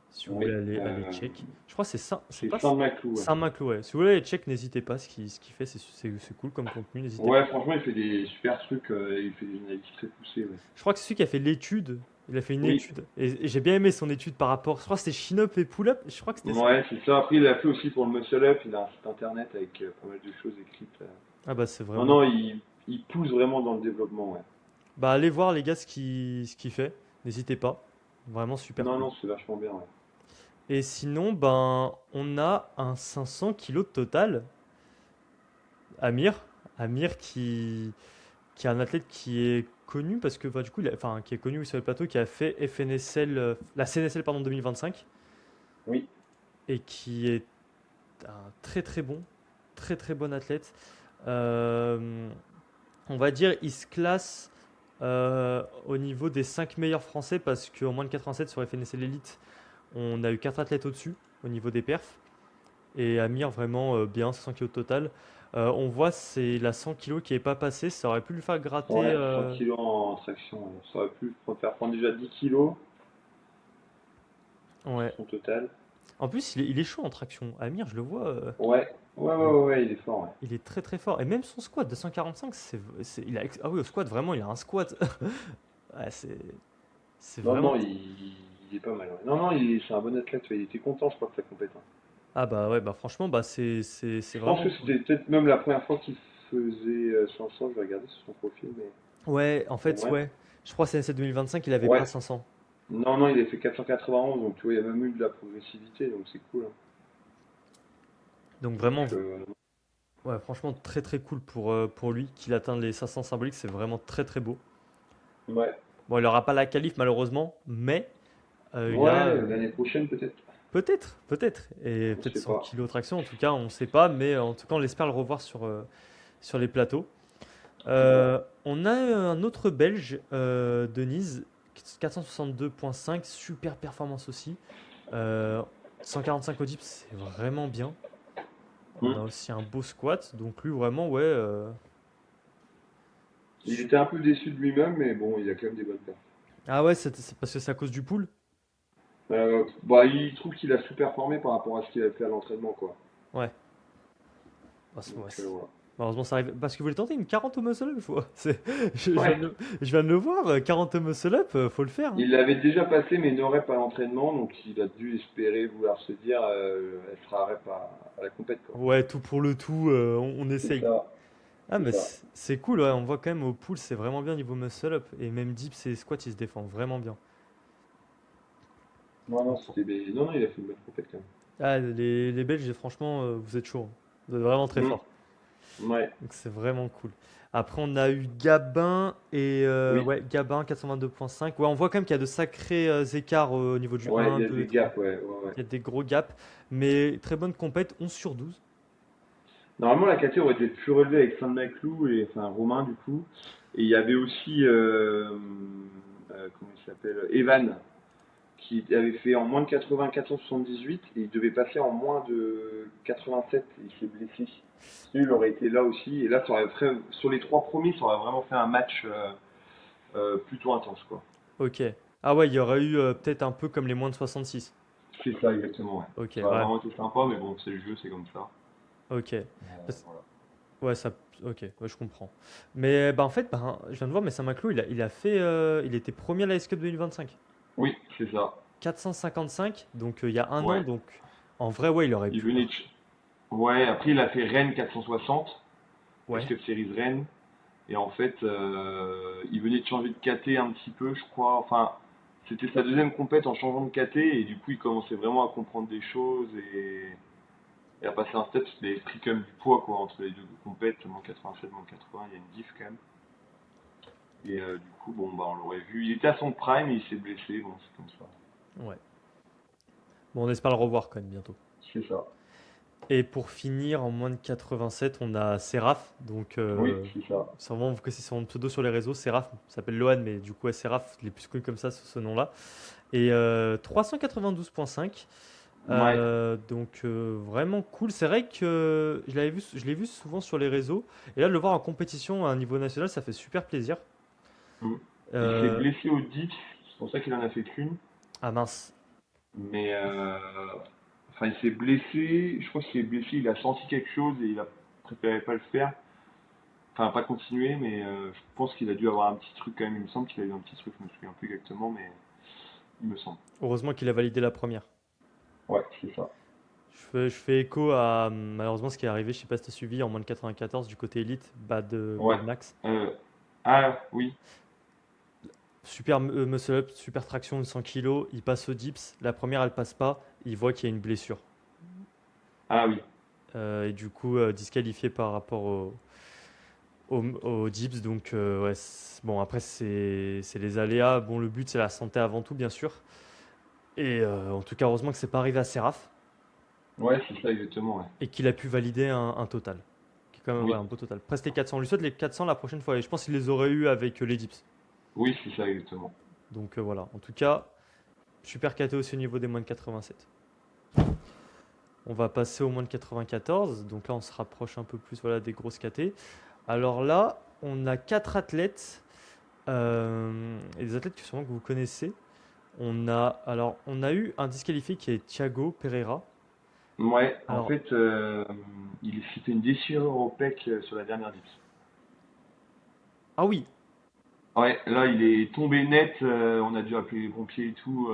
Si vous voulez Oui, aller check. Je crois que c'est c'est pas Saint-Maclou, ouais. Saint-Maclou, ouais. Si vous voulez aller check, n'hésitez pas. Ce qu'il fait, c'est cool comme contenu, n'hésitez pas. Ouais, franchement, il fait des super trucs, il fait des analyses très poussées, ouais. Je crois que c'est celui qui a fait l'étude. Il a fait une Oui, étude. Et j'ai bien aimé son étude par rapport. Je crois que c'était chin-up et pull-up. Je crois que c'était ça. ouais, c'est ça. Après, il a fait aussi pour le Muscle Up, il a un site internet avec pas mal de choses écrites. Ah bah c'est Non, vraiment. non, il pousse vraiment dans le développement, ouais. Bah allez voir les gars ce qu'il fait. N'hésitez pas. Vraiment super Non, cool. non, c'est vachement bien, ouais. Et sinon, ben on a un 500 kilos de total. Amir. Amir qui est un athlète qui est connu parce que bah, du coup, enfin qui est connu oui, sur le plateau, qui a fait FNSL, la CNSL pardon 2025 Oui, et qui est un très très bon athlète. Euh, on va dire, il se classe au niveau des 5 meilleurs français parce qu'en moins de 87 sur FNSL Elite, on a eu 4 athlètes au-dessus au niveau des perfs. Et Amir, vraiment bien, 100 kilos de total. On voit, c'est la 100 kilos qui est pas passée. Ça aurait pu lui faire gratter. ouais, 100 kilos en traction, ouais. Ça aurait pu faire prendre déjà 10 kilos sur Ouais. son total. En plus, il est chaud en traction. Amir, je le vois. Ouais, ouais, ouais, Il est, ouais, ouais, il est fort, ouais. il est très très fort. Et même son squat de 145, ah oui, au squat, vraiment, il a un squat. Ouais, c'est Non, vraiment. non, il est pas mal, ouais. Non, non, c'est un bon athlète, ouais. Il était content, je crois, de sa compétence. Ah bah ouais, bah franchement, bah c'est Je pense vraiment que cool. c'était peut-être même la première fois qu'il faisait 500, je vais regarder sur son profil, mais... Ouais, en fait, Ouais. ouais. Je crois que CNC 2025, il avait pas Ouais. 500. Non, non, il a fait 491, donc tu vois, il y a même eu de la progressivité, donc c'est cool, hein. Donc Donc, vraiment, ouais, franchement, très très cool pour lui qu'il atteigne les 500 symboliques. C'est vraiment très très beau. ouais. Bon, il aura pas la qualif malheureusement, mais il a Ouais, l'année prochaine peut-être. peut-être. Et On peut-être sait 100 pas. kilos de traction, en tout cas, on ne sait pas. Mais en tout cas, on espère le revoir sur les plateaux. Ouais. On a un autre Belge, Denise, 462,5, super performance aussi. Euh, 145 au dips, c'est vraiment bien. On Hmm. a aussi un beau squat, donc lui vraiment, ouais, Il était un peu déçu de lui-même, mais bon, il a quand même des bonnes perfs. Ah ouais, c'est parce que c'est à cause du pool? Bah, il trouve qu'il a sous-performé par rapport à ce qu'il a fait à l'entraînement, quoi. Ouais. Bah, Donc voilà. Heureusement, ça arrive. Parce que vous voulez tenter une 40 au muscle-up, je vois. Ouais, Je viens de le voir, 40 au muscle-up, faut le faire, hein. il l'avait déjà passé, mais no rep à l'entraînement, donc il a dû espérer vouloir se dire, elle sera rep à la compète, quoi. Ouais, tout pour le tout, on C'est essaye. ça, Ah, c'est mais ça. c'est cool, ouais, on voit quand même au pool, c'est vraiment bien niveau muscle-up. Et même dips et squat, il se défend vraiment bien. Non, non, Donc, non, non, il a fait une bonne compète quand ah, les Belges, franchement, vous êtes chaud, hein. Vous êtes vraiment très même. fort. Ouais, Donc c'est vraiment cool. Après, on a eu Gabin et oui, ouais, Gabin 422,5. Ouais, on voit quand même qu'il y a de sacrés écarts au niveau du ouais, il un, y a 2 et des 3. gaps, ouais, ouais, ouais. Il y a des gros gaps, mais très bonne compète, 11 sur 12. Normalement, la KT aurait été plus relevée avec Saint-Maclou et enfin Romain du coup. Et il y avait aussi comment il s'appelle Evan qui avait fait en moins de 80 478 et il devait passer en moins de 87 et il s'est blessé. Sinon, il aurait été là aussi et là ça aurait fait, sur les trois premiers ça aurait vraiment fait un match plutôt intense quoi. Ok. Ah ouais, il y aurait eu peut-être un peu comme les moins de 66. C'est ça exactement ouais. Ok, Ça aurait ouais. vraiment été sympa mais bon c'est le jeu c'est comme ça. Ok. Parce- Voilà. Ouais, ça. Ok, ouais, je comprends. Mais bah, en fait, bah, je viens de voir, mais Saint-Maclou, il a fait. Il était premier à la S Cup 2025. Oui c'est ça. 455, donc il y a un an, Ouais. donc en vrai, ouais, il aurait Il pu. venait de... Ouais après il a fait Rennes 460. Ouais. Escape Series Rennes. Et en fait, il venait de changer de KT un petit peu, je crois. Enfin, c'était sa deuxième compète en changeant de KT. Et du coup, il commençait vraiment à comprendre des choses et à passer un step. Il avait pris quand même du poids quoi, entre les deux compètes. Moins 87, moins 80, il y a une diff quand même. Et du coup, bon, bah, on l'aurait vu. Il était à son prime et il s'est blessé. Bon, c'est comme ça. Ouais. Bon, on espère le revoir quand même bientôt. C'est ça. Et pour finir, en moins de 87, on a Seraph. Donc, Oui, c'est ça. c'est vraiment, que c'est son pseudo sur les réseaux, Seraph. Il s'appelle Lohan, mais du coup, ouais, Seraph, il est plus connu comme ça, sous ce nom-là. Et 392,5. Ouais. Donc, vraiment cool. C'est vrai que je l'ai vu souvent sur les réseaux. Et là, de le voir en compétition à un niveau national, ça fait super plaisir. Mm. Il s'est Euh, blessé au dips. C'est pour ça qu'il en a fait qu'une. ah mince. Mais enfin, il s'est blessé. Je crois qu'il s'est blessé. Il a senti quelque chose et il a préféré pas le faire. Enfin, pas continuer, mais je pense qu'il a dû avoir un petit truc quand même. Il me semble qu'il a eu un petit truc. Je me souviens plus exactement, mais il me semble. Heureusement qu'il a validé la première. Ouais, c'est ça. Je fais écho à malheureusement ce qui est arrivé, je sais pas si tu as suivi, en moins de 94 du côté élite, Ouais. Bad Max. Euh, ah oui. Super muscle up, super traction de 100 kilos, il passe au dips, la première elle passe pas, il voit qu'il y a une blessure. Ah oui. Et du coup disqualifié par rapport au dips, donc ouais, bon après c'est les aléas, bon le but c'est la santé avant tout bien sûr. Et en tout cas heureusement que c'est pas arrivé à Seraph Ouais, c'est ça exactement. Ouais. et qu'il a pu valider un total. Qui est quand même ouais, Oui. un beau total. Presque les 400. On lui souhaite les 400 la prochaine fois. Et je pense qu'il les aurait eu avec les dips. Oui, c'est ça exactement. Donc voilà. En tout cas, super KT aussi au niveau des moins de 87. On va passer au moins de 94. Donc là, on se rapproche un peu plus voilà, des grosses KT. Alors là, on a 4 athlètes. Et des athlètes que sûrement que vous connaissez. On a eu un disqualifié qui est Thiago Pereira. Ouais, en Alors, fait, il s'est fait une déchirure au pec sur la dernière dips. ah oui, Ouais, là, il est tombé net. On a dû appeler les pompiers et tout.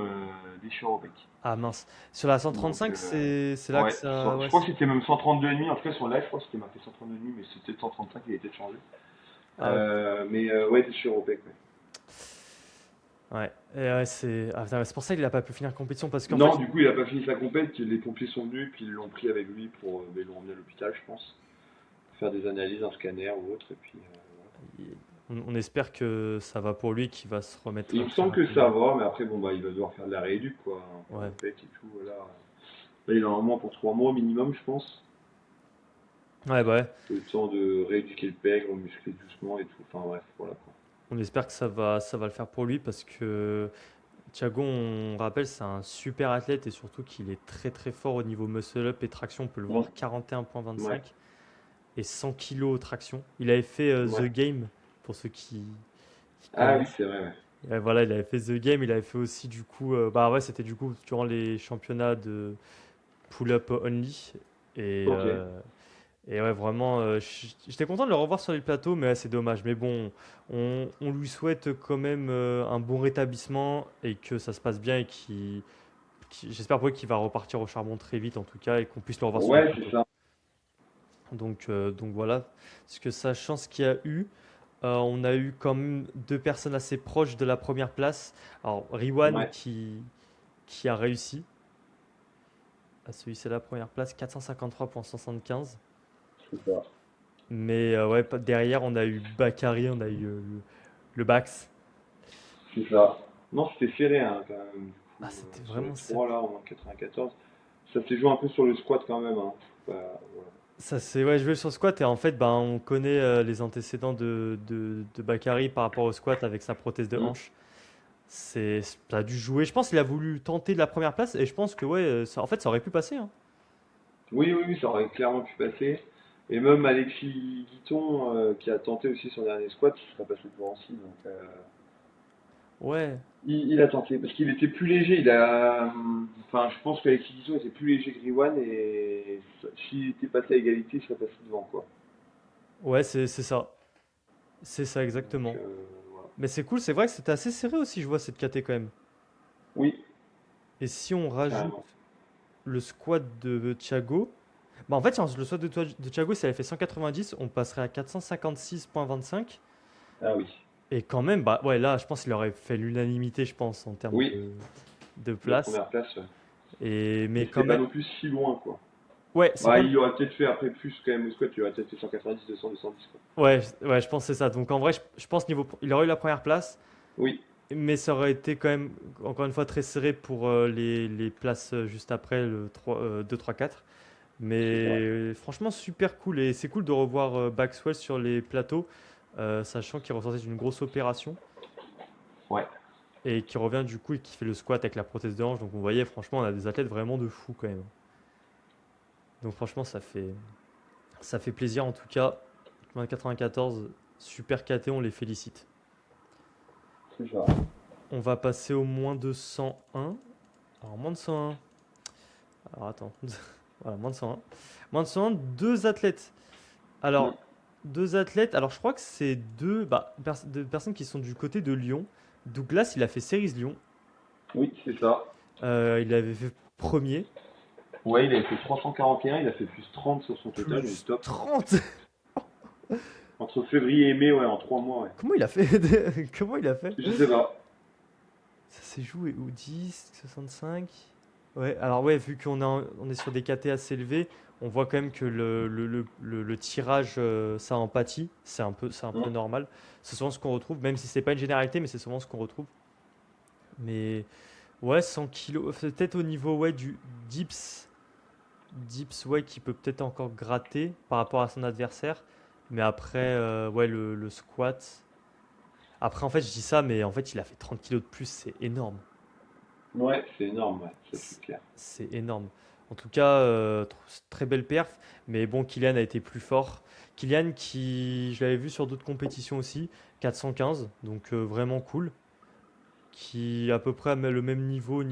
Déchirure au pec. ah mince. Sur la Donc, 135, c'est là que ouais, ça. je Ouais, crois que c'était même 132,5. En tout cas, sur le live, je crois que c'était marqué 132,5, mais c'était 135, il a été changé. ah, ok. Mais ouais, c'est sur OPEC. Ouais. Ouais, et ouais, putain, c'est pour ça qu'il a pas pu finir la compétition parce qu'en fait, Non, du coup, il a pas fini sa compète. Les pompiers sont venus, puis ils l'ont pris avec lui pour. Ils l'ont emmené à l'hôpital, je pense. Pour faire des analyses, un scanner ou autre. Et puis, voilà. on espère que ça va pour lui, qu'il va se remettre Il me très semble que ça rapidement. va, mais après, bon, bah, il va devoir faire de la rééduque, quoi. Faire Ouais, l'OPEC et tout, voilà. Là, il en a au moins pour 3 mois minimum, je pense. ouais, bah ouais. Le temps de rééduquer le pec, remuscler doucement et tout. Enfin, bref, voilà, quoi. On espère que ça va le faire pour lui parce que Thiago, on rappelle, c'est un super athlète et surtout qu'il est très très fort au niveau muscle up et traction. On peut le Mm. voir 41,25 Ouais, et 100 kilos traction. Il avait fait ouais. The Game pour ceux qui Ah oui, connaissent. c'est vrai, ouais. Et voilà, il avait fait The Game, il avait fait aussi du coup, bah ouais, c'était du coup durant les championnats de pull-up only. Et, Ok. euh, et ouais, vraiment, j'étais content de le revoir sur les plateaux, mais ouais, c'est dommage. Mais bon, on lui souhaite quand même un bon rétablissement et que ça se passe bien et j'espère pour lui qu'il va repartir au charbon très vite en tout cas et qu'on puisse le revoir sur les Ouais, c'est plateaux. ça. Donc voilà, ce que sachant ce qu'il y a eu. On a eu quand même deux personnes assez proches de la première place. Alors, Riwan Ouais, qui a réussi à se hisser à la première place, 453,75. c'est ça. Mais ouais, derrière, on a eu Bakary, on a eu le Bax. C'est ça. Non, c'était serré, hein, quand même, du coup, Ah, c'était sur les vraiment serré. trois, là, en moins de 94. Ça s'est joué un peu sur le squat quand même, hein. Voilà. Ça, c'est ouais, joué sur le squat et en fait, ben, on connaît les antécédents de Bakary par rapport au squat avec sa prothèse de Mm. hanche. Ça a dû jouer. Je pense qu'il a voulu tenter de la première place et je pense que ouais, en fait, ça aurait pu passer, hein. Oui, oui, oui, ça aurait clairement pu passer. Et même Alexis Guiton, qui a tenté aussi son dernier squat, il serait passé devant aussi. Donc, Ouais, il a tenté, parce qu'il était plus léger. Enfin, je pense qu'Alexis Guiton était plus léger que Riwan, et s'il était passé à égalité, il serait passé devant, quoi. ouais, c'est ça. C'est ça Donc, exactement. voilà. Mais c'est cool, c'est vrai que c'était assez serré aussi, je vois cette KT quand même. Oui, Et si on rajoute carrément. le squat de Thiago, bah en fait, si le squat de Thiago, s'il avait fait 190, on passerait à 456,25. Ah oui. Et quand même, bah ouais, là, je pense qu'il aurait fait l'unanimité, je pense, en termes Oui, de la place. première place, ouais. Mais Mais quand c'était pas même, non plus si loin, quoi. ouais, c'est Bah, pas. il aurait peut-être fait après plus quand même au squat, il aurait peut-être fait 190, 200, 210, quoi. Ouais, ouais, je pense que c'est ça. Donc en vrai, je pense niveau, il aurait eu la première place, Oui, mais ça aurait été quand même, encore une fois, très serré pour les places juste après, le 2, 3, 4. Mais c'est ça. franchement, super cool. Et c'est cool de revoir Maxwell sur les plateaux, sachant qu'il ressortait d'une grosse opération Ouais, et qui revient du coup et qui fait le squat avec la prothèse de hanche. Donc on voyait, franchement, on a des athlètes vraiment de fou quand même. Donc franchement, ça fait plaisir en tout cas. 94, super KT, on les félicite. c'est ça. On va passer au moins de 101. Alors, moins de 101. Alors, attends. Voilà, moins de 101. Moins de 101, deux athlètes. Mm. Alors, deux athlètes. Alors, je crois que c'est deux personnes qui sont du côté de Lyon. Douglas, il a fait Cerise Lyon. Oui, c'est ça. Il avait fait premier. Ouais, il a fait 341, il a fait plus 30 sur son total, il est Plus top. 30. Entre février et mai, ouais, en 3 mois, ouais. Comment il a fait? Comment il a fait? Je sais pas. Ça s'est joué où? 10, 65. Ouais, alors ouais, vu on est sur des KT assez élevés, on voit quand même que le tirage, ça en pâtit. C'est un peu Mm. normal. C'est souvent ce qu'on retrouve, même si c'est pas une généralité, mais c'est souvent ce qu'on retrouve. Mais ouais, 100 kilos, c'est peut-être au niveau ouais, du dips. Dips, ouais, qui peut peut-être encore gratter par rapport à son adversaire. Mais après, ouais, le squat. Après, en fait, je dis ça, mais en fait, il a fait 30 kilos de plus, c'est énorme. Ouais, c'est énorme, ouais, ça c'est C'est clair. c'est énorme. En tout cas, très belle perf. Mais bon, Kylian a été plus fort. Kylian, je l'avais vu sur d'autres compétitions aussi, 415, donc vraiment cool. Qui à peu près a le même niveau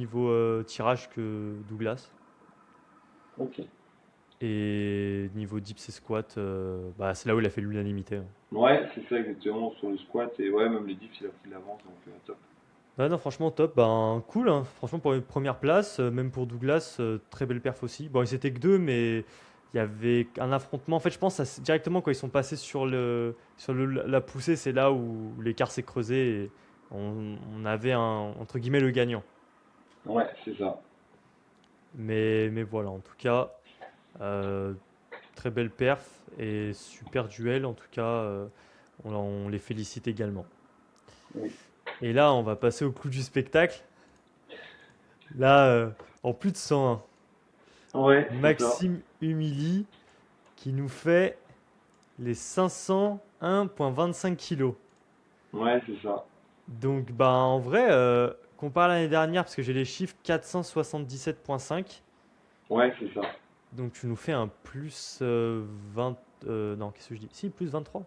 tirage que Douglas. Ok. Et niveau dips et squat, bah, c'est là où il a fait l'unanimité, hein. Ouais, c'est ça exactement, sur le squat, et ouais, même les dips, il a pris de l'avance, donc top. Ouais, non, franchement, top. Ben, cool, hein. Franchement, pour une première place, même pour Douglas, très belle perf aussi. Bon, ils étaient que deux, mais il y avait un affrontement. En fait, je pense que directement quand ils sont passés la poussée, c'est là où l'écart s'est creusé et on avait entre guillemets le gagnant. Ouais, c'est ça. Mais voilà, en tout cas, euh, très belle perf et super duel. En tout cas, on les félicite également. Oui. Et là, on va passer au clou du spectacle. Là, en plus de 101. Ouais, c'est ça. Maxime Humili qui nous fait les 501,25 kilos. Ouais, c'est ça. Donc, bah, en vrai, comparé à l'année dernière, parce que j'ai les chiffres 477,5. Ouais, c'est ça. Donc, tu nous fais un plus 20. Non, qu'est-ce que je dis? Si, plus 23.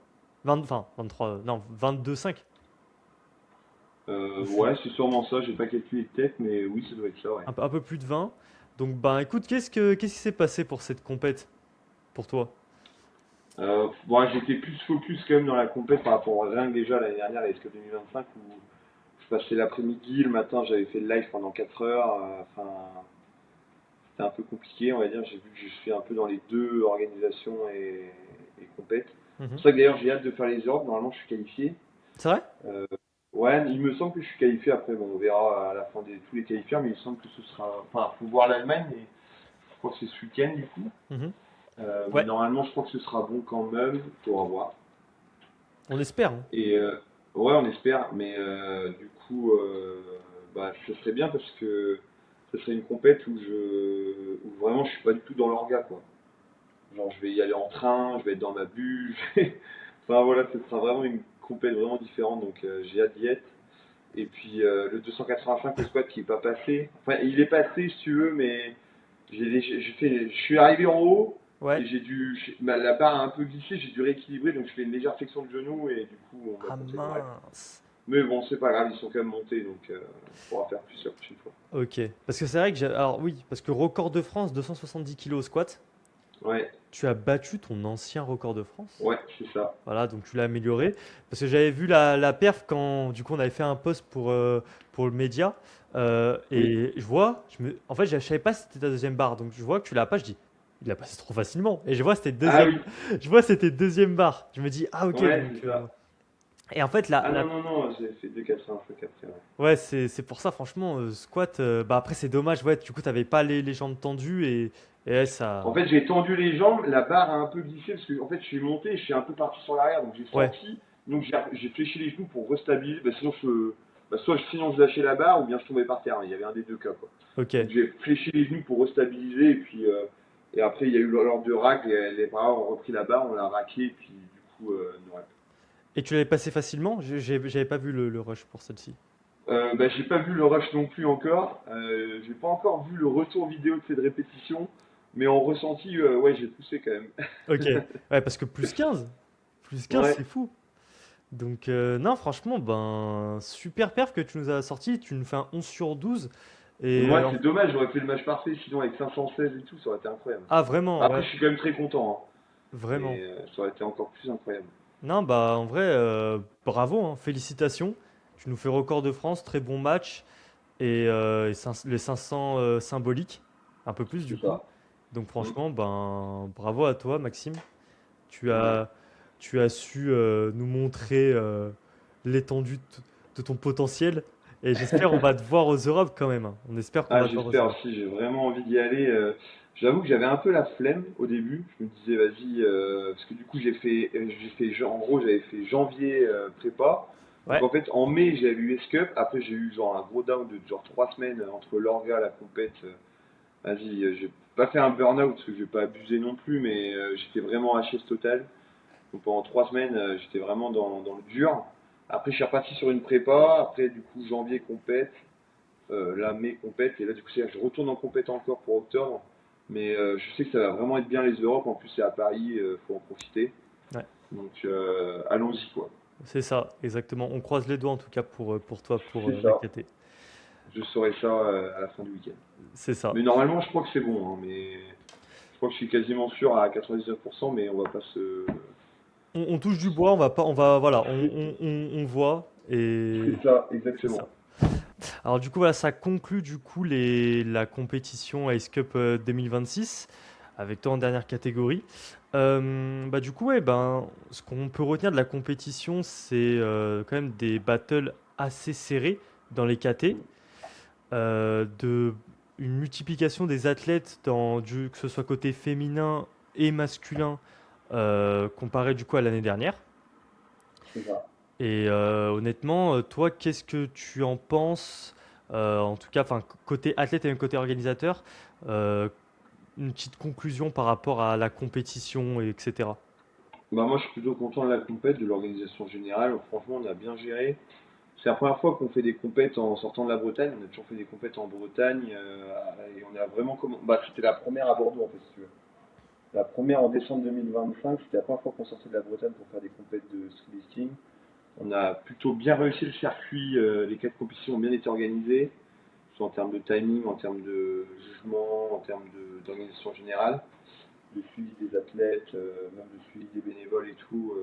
Enfin, 23, non, 22,5 ou Ouais, c'est sûrement ça, j'ai pas calculé de tête, mais oui, ça doit être ça, ouais. un peu plus de 20. Donc, ben, écoute, qu'est-ce qui s'est passé pour cette compète, pour toi? Bon, j'étais plus focus quand même dans la compète par rapport à rien que déjà l'année dernière, la S-Cup 2025, où je passais l'après-midi, le matin j'avais fait le live pendant 4 heures, enfin c'était un peu compliqué on va dire, j'ai vu que je suis un peu dans les deux organisations et compète. C'est Mhm. pour ça que d'ailleurs j'ai hâte de faire les Europes, normalement je suis qualifié. C'est vrai? Euh, ouais, il me semble que je suis qualifié, après bon, on verra à la fin de tous les qualifieurs, mais il me semble que ce sera... Enfin, faut voir l'Allemagne, mais je crois que c'est ce week-end du coup. Mhm. Mais Ouais, normalement je crois que ce sera bon quand même, pour voir. on espère, hein. Et ouais, on espère, mais du coup, bah, ce serait bien parce que ce serait une compète où vraiment je suis pas du tout dans l'orga, quoi. Genre, je vais y aller en train, je vais être dans ma bulle. Enfin voilà, ce sera vraiment une compète vraiment différente, donc j'ai hâte d'y être. Et puis le 285, le squat qui est pas passé. Enfin, il est passé si tu veux, mais je suis arrivé en haut Ouais. et la barre a un peu glissé, j'ai dû rééquilibrer, donc je fais une légère flexion de genou et du coup on m'a Ah compté le rack. mince. Mais bon, c'est pas grave, ils sont quand même montés, donc on pourra faire plus la prochaine fois. Ok. Parce que c'est vrai que alors oui, parce que record de France, 270 kilos au squat. Ouais, Tu as battu ton ancien record de France. ouais, c'est ça. Voilà, donc tu l'as amélioré. Parce que j'avais vu la perf quand du coup on avait fait un post pour le média. Oui. Et je vois, en fait, je savais pas si c'était ta deuxième barre. Donc je vois que tu l'as pas, je dis, il l'a passé trop facilement. Et je vois c'était Ah deuxième, oui, je vois c'était deuxième barre. Je me dis, ah ok, ouais, donc. c'est ça. Et en fait, Ah non, non, non, j'ai fait 2,85 après, ouais. ouais, c'est pour ça, franchement, squat. Bah après, c'est dommage, ouais, du coup, t'avais pas les jambes tendues et ouais, En ça. fait, j'ai tendu les jambes, la barre a un peu glissé parce que en fait, je suis monté, je suis un peu parti sur l'arrière, donc j'ai Ouais, senti, donc j'ai fléchi les genoux pour restabiliser. Bah, sinon je lâchais la barre ou bien je tombais par terre. Il y avait un des deux cas, quoi. ok. Donc j'ai fléchi les genoux pour restabiliser et puis et après il y a eu l'ordre de rack, les bras ont repris la barre, on l'a raqué et puis du coup ouais. Et tu l'avais passé facilement? J'avais pas vu le rush pour celle-ci. Bah, j'ai pas vu le rush non plus encore. J'ai pas encore vu le retour vidéo de cette répétition, mais en ressenti, ouais, j'ai poussé quand même. Ok, ouais, parce que plus 15, Ouais. c'est fou. Donc, non, franchement, ben, super perf que tu nous as sorti. Tu nous fais un 11 sur 12. Et, Moi, c'est dommage, j'aurais fait le match parfait, sinon avec 516 et tout, ça aurait été incroyable. ah, vraiment, Après, ouais, je suis quand même très content, hein, vraiment. mais ça aurait été encore plus incroyable. Non, bah, en vrai, bravo, hein, félicitations. Tu nous fais record de France, très bon match. Et les 500 symboliques, un peu plus du C'est coup. ça. Donc Mm. franchement, ben bravo à toi Maxime. Tu Ouais. as, tu as su nous montrer l'étendue de ton potentiel. Et j'espère on va te voir aux Europes quand même, hein. On espère qu'on Ah, va te voir aux j'espère Europes. aussi, j'ai vraiment envie d'y aller. J'avoue que j'avais un peu la flemme au début. Je me disais, vas-y, parce que du coup, en gros, j'avais fait janvier prépa. Donc Ouais, en fait, en mai, j'avais eu S-Cup. Après, j'ai eu genre un gros down de genre 3 semaines entre l'orga, la compète. Vas-y, j'ai pas fait un burn-out parce que j'ai pas abusé non plus, mais j'étais vraiment HS total. Donc pendant 3 semaines, j'étais vraiment dans le dur. Après, je suis reparti sur une prépa. Après, du coup, janvier compète. Là, mai compète. Et là, du coup, je retourne en compète encore pour octobre. Mais je sais que ça va vraiment être bien les Europes. En plus, c'est à Paris, faut en profiter. ouais, Donc, allons-y, quoi. c'est ça, exactement. On croise les doigts en tout cas pour toi, pour C'est la ça. KT. Je saurai ça à la fin du week-end. C'est ça. Mais normalement, je crois que c'est bon, hein, mais je crois que je suis quasiment sûr à 99%, mais on va pas se. On touche du bois, on va pas, on va, voilà, on voit et C'est ça, c'est ça. exactement. Alors du coup voilà, ça conclut du coup la compétition Ice Cup 2026 avec toi en dernière catégorie. Bah du coup ouais ben ce qu'on peut retenir de la compétition c'est quand même des battles assez serrés dans les KT, de une multiplication des athlètes que ce soit côté féminin et masculin comparé du coup à l'année dernière. C'est ça. Et honnêtement, toi, qu'est-ce que tu en penses? En tout cas, enfin, côté athlète et côté organisateur, euh, une petite conclusion par rapport à la compétition, etc. Bah, moi, je suis plutôt content de la compète, de l'organisation générale. Franchement, on a bien géré. C'est la première fois qu'on fait des compètes en sortant de la Bretagne. On a toujours fait des compètes en Bretagne et on a vraiment Bah, c'était la première à Bordeaux en fait, si tu veux. La première en décembre 2025, c'était la première fois qu'on sortait de la Bretagne pour faire des compètes de street lifting. On a plutôt bien réussi le circuit, les 4 compétitions ont bien été organisées, soit en termes de timing, en termes de jugement, en termes d'organisation générale, de suivi des athlètes, même de suivi des bénévoles et tout,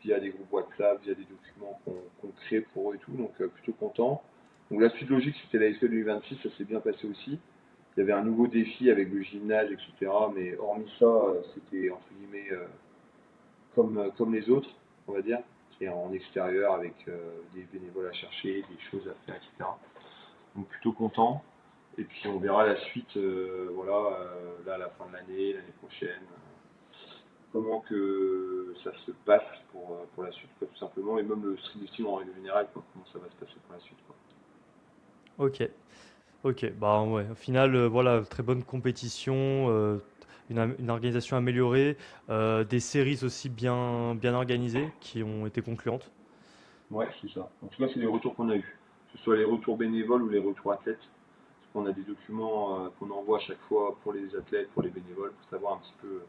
via des groupes WhatsApp, via des documents qu'on crée pour eux et tout, donc plutôt content. Donc la suite logique, c'était la SPE 2026, ça s'est bien passé aussi. Il y avait un nouveau défi avec le gymnase, etc. Mais hormis ça, c'était entre guillemets comme les autres, on va dire, qui est en extérieur avec des bénévoles à chercher, des choses à faire, etc. Donc plutôt content. Et puis on verra la suite, voilà, là à la fin de l'année prochaine, comment que ça se passe pour la suite, quoi, tout simplement, et même le street lifting en règle générale, quoi, comment ça va se passer pour la suite, quoi. Ok, ok. Bah ouais, au final, voilà, très bonne compétition, une organisation améliorée, des séries aussi bien organisées qui ont été concluantes. Ouais, c'est ça. En tout cas, c'est les retours qu'on a eus, que ce soit les retours bénévoles ou les retours athlètes. Parce qu'on a des documents qu'on envoie à chaque fois pour les athlètes, pour les bénévoles, pour savoir un petit peu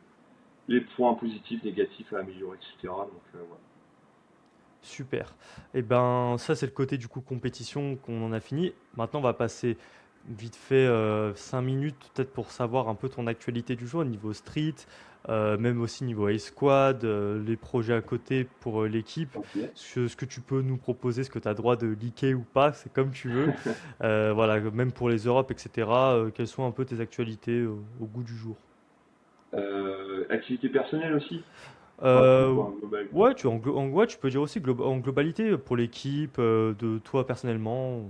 les points positifs, négatifs à améliorer, etc. Donc voilà. Super. Et ben ça c'est le côté du coup compétition qu'on en a fini. Maintenant on va passer vite fait 5 minutes peut-être pour savoir un peu ton actualité du jour au niveau street, même aussi niveau A-Squad, les projets à côté pour l'équipe. Ok. Ce que tu peux nous proposer, ce que tu as droit de leaker ou pas, c'est comme tu veux. Voilà, même pour les Europes, etc. Quelles sont un peu tes actualités au goût du jour? Activité personnelle aussi. Enfin, tout Euh, quoi, global. ouais, ouais, tu peux dire aussi en globalité pour l'équipe, de toi personnellement.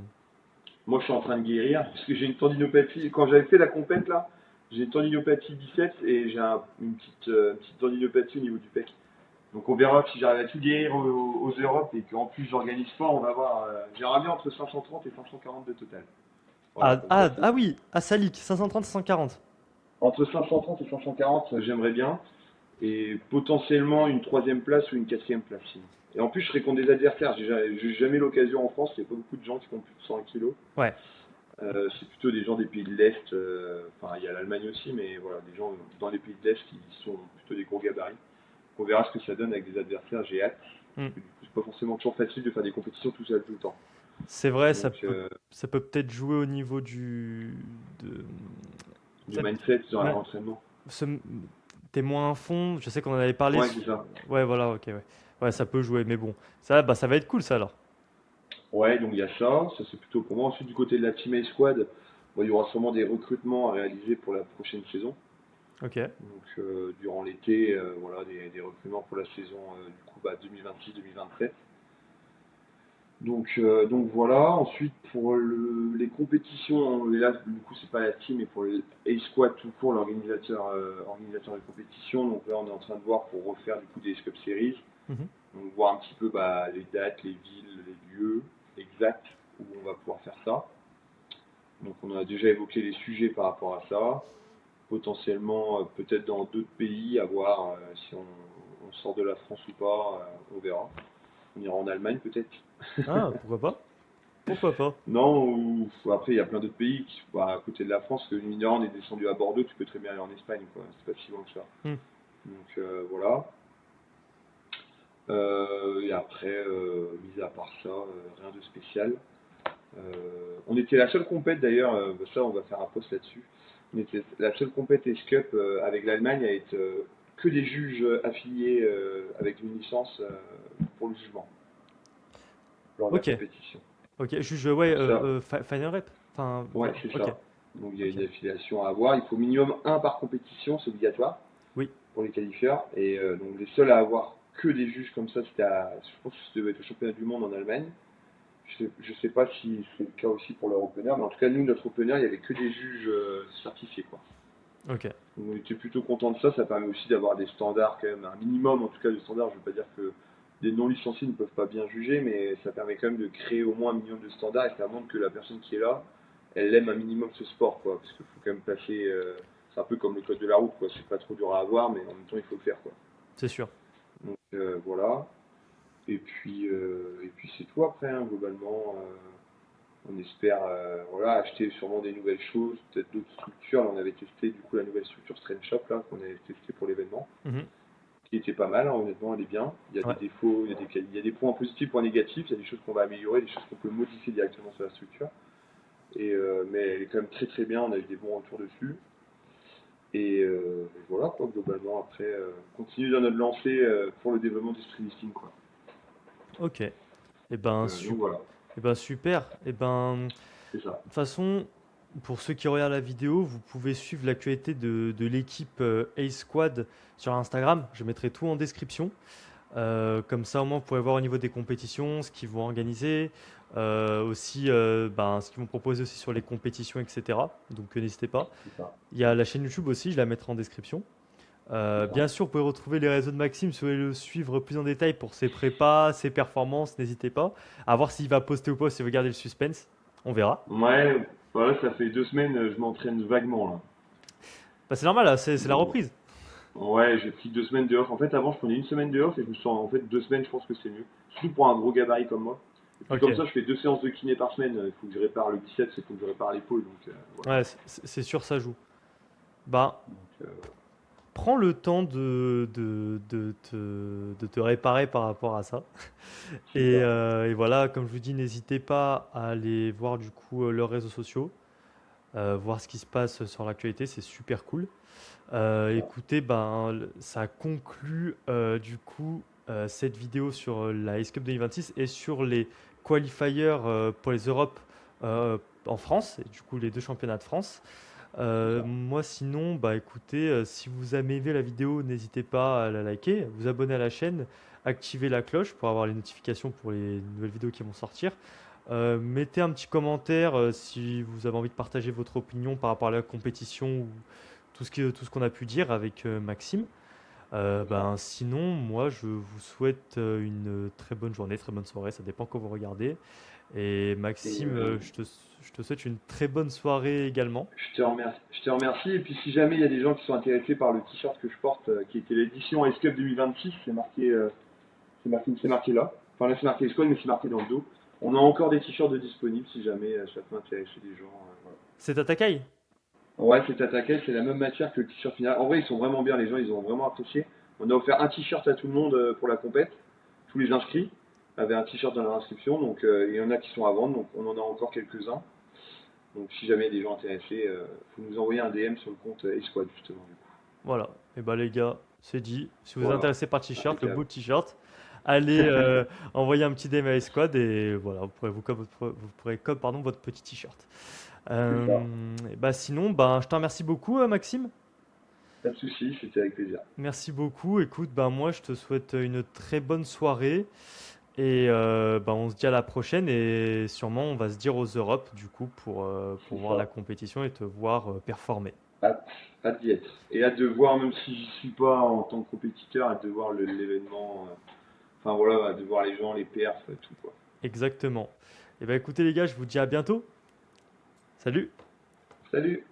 Moi, je suis en train de guérir parce que j'ai une tendinopathie. Quand j'avais fait la compète là, j'ai une tendinopathie biceps et j'ai une petite tendinopathie au niveau du pec. Donc on verra si j'arrive à tout guérir aux Europes et qu'en plus j'organise pas, on va voir. J'aimerais bien entre 530 et 540 de total. Voilà, Ah, comme ça ah, c'est ah fait. oui, à Salik, 530, 540. Entre 530 et 540, j'aimerais bien. Et potentiellement une troisième place ou une quatrième place sinon. Et en plus, je serais contre des adversaires. J'ai jamais l'occasion en France. Il n'y a pas beaucoup de gens qui font plus de 100 kilos. Ouais, C'est plutôt des gens des pays de l'Est. Enfin, il y a l'Allemagne aussi, mais voilà, des gens dans les pays de l'Est qui sont plutôt des gros gabarits. On verra ce que ça donne avec des adversaires. J'ai hâte. hmm. Parce que du coup, c'est pas forcément toujours facile de faire des compétitions tout seul tout le temps. C'est vrai, Donc, ça peut peut-être jouer au niveau du peut-être, mindset dans ouais, l'entraînement. ce- t'es moins à fond, je sais qu'on en avait parlé. Ouais, c'est ça. Ouais, voilà, ok, ouais. Ouais, ça peut jouer, mais bon. Ça, bah, ça va être cool, ça, alors. Ouais, donc il y a ça. Ça, c'est plutôt pour moi. Ensuite, du côté de la Team A Squad, bon, il y aura sûrement des recrutements à réaliser pour la prochaine saison. Ok. Donc durant l'été, voilà, des recrutements pour la saison du coup 2026-2027. Donc voilà, ensuite pour les compétitions, et là du coup c'est pas la team mais pour les A-Squad tout court, organisateur de compétition, donc là on est en train de voir pour refaire du coup des Cup Series, Mhm. donc voir un petit peu les dates, les villes, les lieux exacts où on va pouvoir faire ça. Donc on a déjà évoqué les sujets par rapport à ça, potentiellement peut-être dans d'autres pays, à voir si on sort de la France ou pas, on verra. On ira en Allemagne peut-être. Ah, pourquoi pas? Pourquoi pas? Non, ou après il y a plein d'autres pays qui sont à côté de la France, que mine de rien, on est descendu à Bordeaux, tu peux très bien aller en Espagne, quoi. C'est pas si loin que ça. Hmm. Donc voilà. Et après, mis à part ça, rien de spécial. On était la seule compète d'ailleurs, ça on va faire un post là-dessus. On était la seule compète S-Cup avec l'Allemagne à être que des juges affiliés avec une licence pour le jugement lors de la Ok, compétition. ok. Ouais, Donc ça, Final Rep. Enfin, ouais, c'est ok, ça. Donc il y a ok. une affiliation à avoir. Il faut minimum un par compétition, c'est obligatoire Oui. pour les qualifieurs. Et donc les seuls à avoir que des juges comme ça, je pense que ça devait être au championnat du monde en Allemagne. Je sais pas si c'est le cas aussi pour leur opener, mais en tout cas nous notre opener il y avait que des juges certifiés quoi. Ok. Donc on était plutôt content de ça, ça permet aussi d'avoir des standards quand même, un minimum en tout cas de standards, je ne veux pas dire que des non licenciés ne peuvent pas bien juger, mais ça permet quand même de créer au moins un minimum de standards et ça montre que la personne qui est là, elle aime un minimum ce sport quoi, parce qu'il faut quand même passer, c'est un peu comme le code de la route quoi, c'est pas trop dur à avoir mais en même temps il faut le faire quoi. C'est sûr. Donc voilà, et puis c'est tout après hein, globalement. On espère voilà, acheter sûrement des nouvelles choses, peut-être d'autres structures. Là, on avait testé du coup la nouvelle structure Strange Shop là, qu'on avait testé pour l'événement, Mhm. qui était pas mal, hein, honnêtement, elle est bien. Il y a des Ouais. défauts, il y a des points positifs, points négatifs, il y a des choses qu'on va améliorer, des choses qu'on peut modifier directement sur la structure. Mais elle est quand même très très bien, on a eu des bons retours dessus. Et voilà quoi, globalement, après, on continue dans notre lancée pour le développement du street listing quoi. Ok. Donc voilà, Eh ben, super. De c'est ça. toute façon, pour ceux qui regardent la vidéo, vous pouvez suivre l'actualité de l'équipe Ace Squad sur Instagram. Je mettrai tout en description. Comme ça, au moins, vous pourrez voir au niveau des compétitions, ce qu'ils vont organiser, aussi ce qu'ils vont proposer aussi sur les compétitions, etc. Donc, n'hésitez pas. C'est ça, Il y a la chaîne YouTube aussi, je la mettrai en description. c'est ça. Bien sûr, vous pouvez retrouver les réseaux de Maxime si vous voulez le suivre plus en détail pour ses prépas, ses performances. N'hésitez pas à voir s'il va poster ou pas, si vous gardez le suspense. On verra. Ouais, voilà, ça fait 2 semaines, je m'entraîne vaguement là. Bah, c'est normal, là, c'est la reprise. Ouais, j'ai pris 2 semaines de off. En fait, avant, je prenais une semaine de off et je me suis en fait 2 semaines, je pense que c'est mieux. Surtout pour un gros gabarit comme moi. Et puis Ok. comme ça, je fais 2 séances de kiné par semaine. Il faut que je répare le biceps, il faut que je répare l'épaule. Donc voilà. Ouais, c'est sûr, ça joue. Bah, Donc, prends le temps de te réparer par rapport à ça. c'est ça. Et voilà, comme je vous dis, n'hésitez pas à aller voir du coup leurs réseaux sociaux, voir ce qui se passe sur l'actualité, c'est super cool. Écoutez, ça conclut du coup cette vidéo sur la Ace Cup 2026 et sur les qualifiers pour les Europes en France, et du coup les deux championnats de France. C'est ça. Moi sinon, bah écoutez, si vous avez aimé la vidéo, n'hésitez pas à la liker, vous abonner à la chaîne, activer la cloche pour avoir les notifications pour les nouvelles vidéos qui vont sortir. Mettez un petit commentaire si vous avez envie de partager votre opinion par rapport à la compétition ou tout ce qu'on a pu dire avec Maxime. C'est ça. Sinon, moi, je vous souhaite une très bonne journée, très bonne soirée, ça dépend quand vous regardez. Et Et Maxime, je te souhaite une très bonne soirée également. je te remercie. Je te remercie. Et puis si jamais il y a des gens qui sont intéressés par le t-shirt que je porte, qui était l'édition Ice Cup 2026, c'est marqué là. Enfin là c'est marqué Squad, mais c'est marqué dans le dos. On a encore des t-shirts de disponibles si jamais ça peut intéresser des gens. Voilà. C'est à Takai. Ouais, c'est Tatakel, c'est la même matière que le t-shirt final. En vrai, ils sont vraiment bien, les gens, ils ont vraiment apprécié. On a offert un t-shirt à tout le monde pour la compète. Tous les inscrits avaient un t-shirt dans leur inscription, donc il y en a qui sont à vendre, donc on en a encore quelques-uns. Donc si jamais il y a des gens intéressés, faut nous envoyer un DM sur le compte Esquad, justement, du coup. Voilà. Et bah les gars, c'est dit. Si vous êtes Voilà, intéressé par le t-shirt, le beau impeccable. t-shirt, allez envoyer un petit DM à Squad et voilà, vous pourrez comme pardon votre petit t-shirt. C'est ça. Sinon, je te remercie beaucoup, Maxime. Pas de soucis, c'était avec plaisir. Merci beaucoup. Écoute, moi, je te souhaite une très bonne soirée et on se dit à la prochaine et sûrement on va se dire aux Europes du coup pour C'est voir la ça. compétition et te voir performer. Hâte, hâte d'y être. Et hâte de voir, même si j'y suis pas en tant que compétiteur, hâte de voir l'événement. Enfin voilà, hâte de voir les gens, les perfs, tout quoi. Exactement. Et écoutez les gars, je vous dis à bientôt. Salut! Salut!